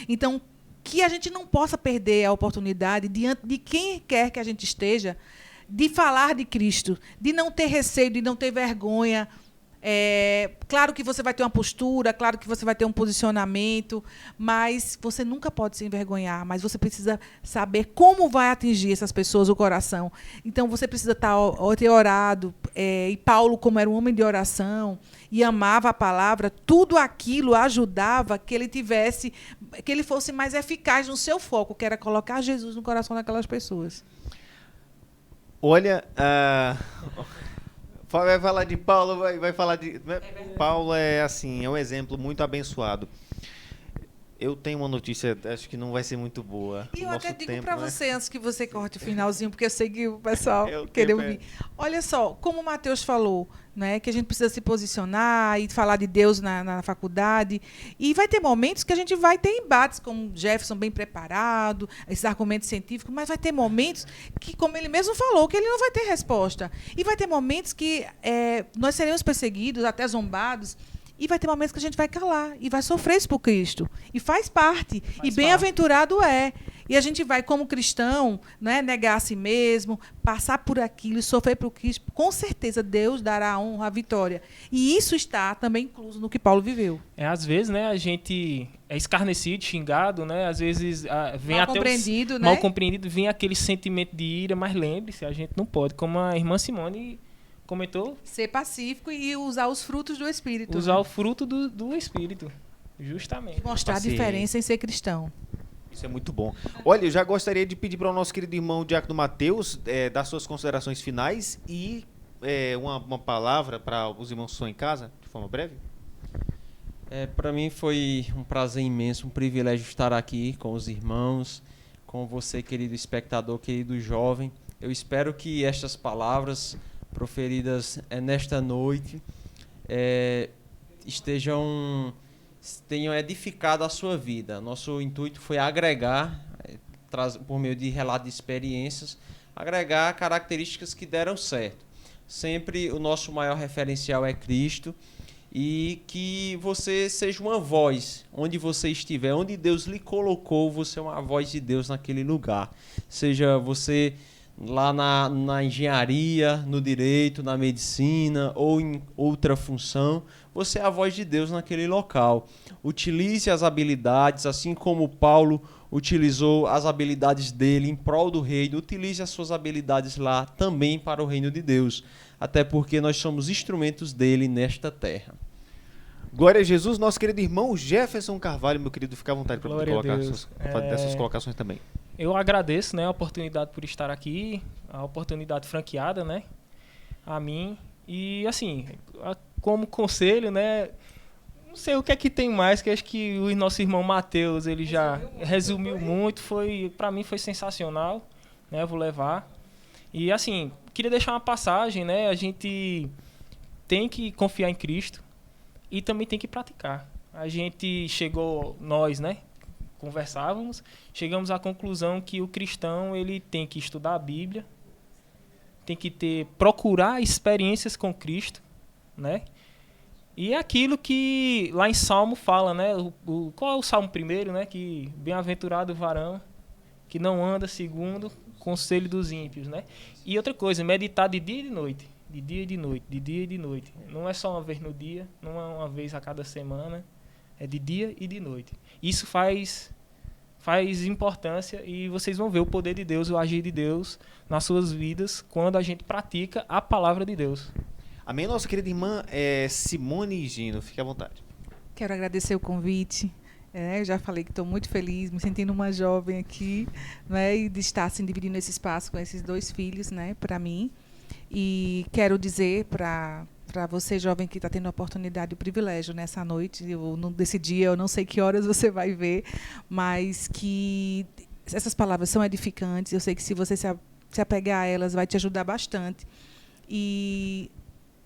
Então, que a gente não possa perder a oportunidade, diante de quem quer que a gente esteja, de falar de Cristo, de não ter receio, de não ter vergonha, Claro que você vai ter uma postura, claro que você vai ter um posicionamento, mas você nunca pode se envergonhar, mas você precisa saber como vai atingir essas pessoas o coração. Então, você precisa ter orado, e Paulo, como era um homem de oração, e amava a palavra, tudo aquilo ajudava que ele fosse mais eficaz no seu foco, que era colocar Jesus no coração daquelas pessoas. Olha, vai falar de Paulo, vai falar de... Paulo é assim, é um exemplo muito abençoado. Eu tenho uma notícia, acho que não vai ser muito boa. E eu Nosso até digo tempo, para né? você, antes que você corte o finalzinho, porque eu sei que o pessoal querer ouvir. Olha só, como o Matheus falou, né, que a gente precisa se posicionar e falar de Deus na faculdade. E vai ter momentos que a gente vai ter embates, como Jefferson bem preparado, esses argumentos científicos, mas vai ter momentos que, como ele mesmo falou, que ele não vai ter resposta. E vai ter momentos que nós seremos perseguidos, até zombados. E vai ter momentos que a gente vai calar e vai sofrer isso por Cristo. E faz parte. E bem-aventurado é. E a gente vai, como cristão, né, negar a si mesmo, passar por aquilo e sofrer por Cristo. Com certeza, Deus dará a honra, a vitória. E isso está também incluso no que Paulo viveu. Às vezes, né, a gente é escarnecido, xingado, né? Às vezes vem mal até compreendido, né? mal compreendido, vem aquele sentimento de ira, mas lembre-se, a gente não pode, como a irmã Simone comentou, ser pacífico e usar os frutos do Espírito. usar né? o fruto do Espírito, justamente. Mostrar a diferença em ser cristão. Isso é muito bom. Olha, eu já gostaria de pedir para o nosso querido irmão Diácono Matheus dar suas considerações finais e uma palavra para os irmãos que estão em casa, de forma breve. Para mim foi um prazer imenso, um privilégio estar aqui com os irmãos, com você, querido espectador, querido jovem. Eu espero que estas palavras proferidas nesta noite tenham edificado a sua vida. Nosso intuito foi agregar, por meio de relato de experiências, agregar características que deram certo. Sempre o nosso maior referencial é Cristo, e que você seja uma voz onde você estiver, onde Deus lhe colocou, você é uma voz de Deus naquele lugar. Seja você lá na engenharia, no direito, na medicina ou em outra função, você é a voz de Deus naquele local. Utilize as habilidades, assim como Paulo utilizou as habilidades dele em prol do reino, utilize as suas habilidades lá também para o reino de Deus, até porque nós somos instrumentos dele nesta terra. Glória a Jesus, nosso querido irmão Jefferson Carvalho, meu querido, fica à vontade para poder colocar dessas colocações também. Eu agradeço, né, a oportunidade por estar aqui, a oportunidade franqueada, né, a mim. E, assim, como conselho, né, não sei o que é que tem mais, que acho que o nosso irmão Matheus, ele já resumiu muito, para mim foi sensacional, né, vou levar. E, assim, queria deixar uma passagem, né, a gente tem que confiar em Cristo e também tem que praticar. A gente chegou, nós, né, conversávamos, chegamos à conclusão que o cristão ele tem que estudar a Bíblia, tem que procurar experiências com Cristo, né? E é aquilo que lá em Salmo fala, né? Qual é o Salmo primeiro, né? Que bem-aventurado o varão que não anda segundo o conselho dos ímpios, né? E outra coisa, meditar de dia e de noite, de dia e de noite, de dia e de noite. Não é só uma vez no dia, não é uma vez a cada semana. É de dia e de noite. Isso faz importância e vocês vão ver o poder de Deus, o agir de Deus nas suas vidas quando a gente pratica a palavra de Deus. Amém, nossa querida irmã Simone Gino, fique à vontade. Quero agradecer o convite. Eu já falei que estou muito feliz, me sentindo uma jovem aqui, né, e de estar assim, dividindo esse espaço com esses 2 filhos, né, para mim. E quero dizer para você, jovem, que está tendo a oportunidade e o privilégio nessa noite, desse dia, eu não sei que horas você vai ver, mas que essas palavras são edificantes. Eu sei que se você se apegar a elas, vai te ajudar bastante. E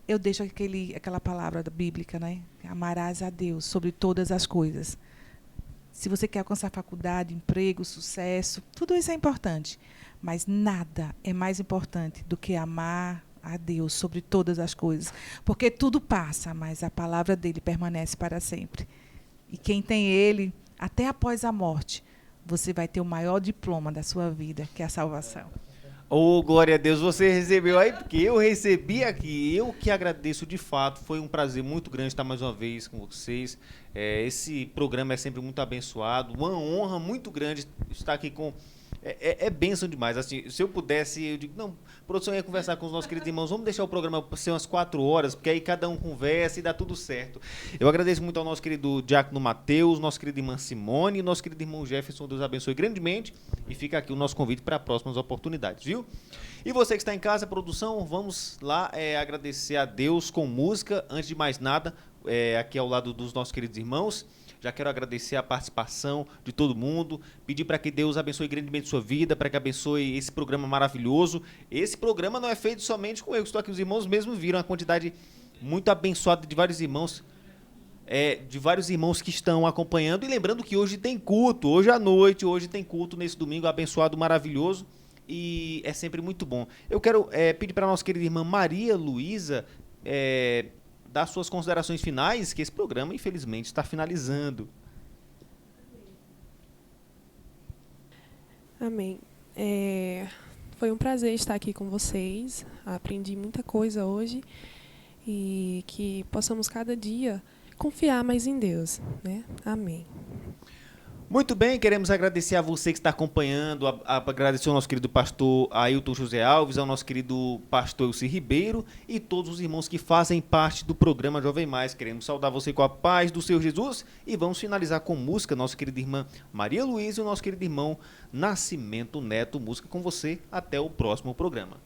eu deixo aquela palavra bíblica, né? Amarás a Deus sobre todas as coisas. Se você quer alcançar faculdade, emprego, sucesso, tudo isso é importante. Mas nada é mais importante do que amar a Deus sobre todas as coisas. Porque tudo passa, mas a palavra dele permanece para sempre. E quem tem ele, até após a morte, você vai ter o maior diploma da sua vida, que é a salvação. Ô, glória a Deus, você recebeu aí, porque eu recebi aqui. Eu que agradeço de fato. Foi um prazer muito grande estar mais uma vez com vocês. Esse programa é sempre muito abençoado. Uma honra muito grande estar aqui com... É bênção demais. Assim, se eu pudesse, eu digo, não, produção, eu ia conversar com os nossos queridos irmãos, vamos deixar o programa ser umas 4 horas, porque aí cada um conversa e dá tudo certo. Eu agradeço muito ao nosso querido Diácono Mateus, nosso querido irmã Simone e nosso querido irmão Jefferson. Deus abençoe grandemente. E fica aqui o nosso convite para próximas oportunidades, viu? E você que está em casa, produção, vamos lá agradecer a Deus com música. Antes de mais nada, aqui ao lado dos nossos queridos irmãos, já quero agradecer a participação de todo mundo, pedir para que Deus abençoe grandemente sua vida, para que abençoe esse programa maravilhoso. Esse programa não é feito somente com eu, estou aqui, os irmãos mesmo viram a quantidade muito abençoada de vários irmãos, que estão acompanhando. E lembrando que hoje tem culto, hoje à noite, hoje tem culto nesse domingo abençoado, maravilhoso, e é sempre muito bom. Eu quero pedir para a nossa querida irmã Maria Luísa dar suas considerações finais, que esse programa, infelizmente, está finalizando. Amém. Foi um prazer estar aqui com vocês. Aprendi muita coisa hoje e que possamos cada dia confiar mais em Deus, né? Amém. Muito bem, queremos agradecer a você que está acompanhando, agradecer ao nosso querido pastor Ailton José Alves, ao nosso querido pastor Elci Ribeiro e todos os irmãos que fazem parte do programa Jovem Mais. Queremos saudar você com a paz do Senhor Jesus e vamos finalizar com música, nossa querida irmã Maria Luísa e o nosso querido irmão Nascimento Neto. Música com você, até o próximo programa.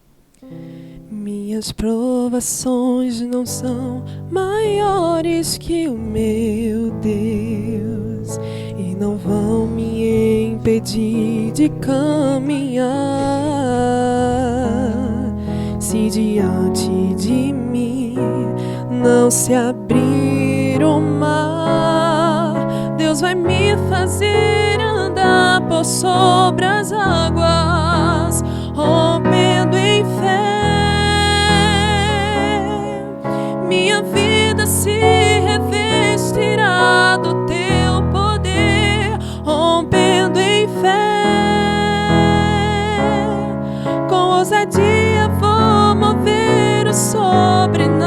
Minhas provações não são maiores que o meu Deus e não vão me impedir de caminhar. Se diante de mim não se abrir o mar, Deus vai me fazer andar por sobre as águas, rompendo em fé. Minha vida se revestirá do teu poder, rompendo em fé. Com ousadia vou mover o sobrenatural.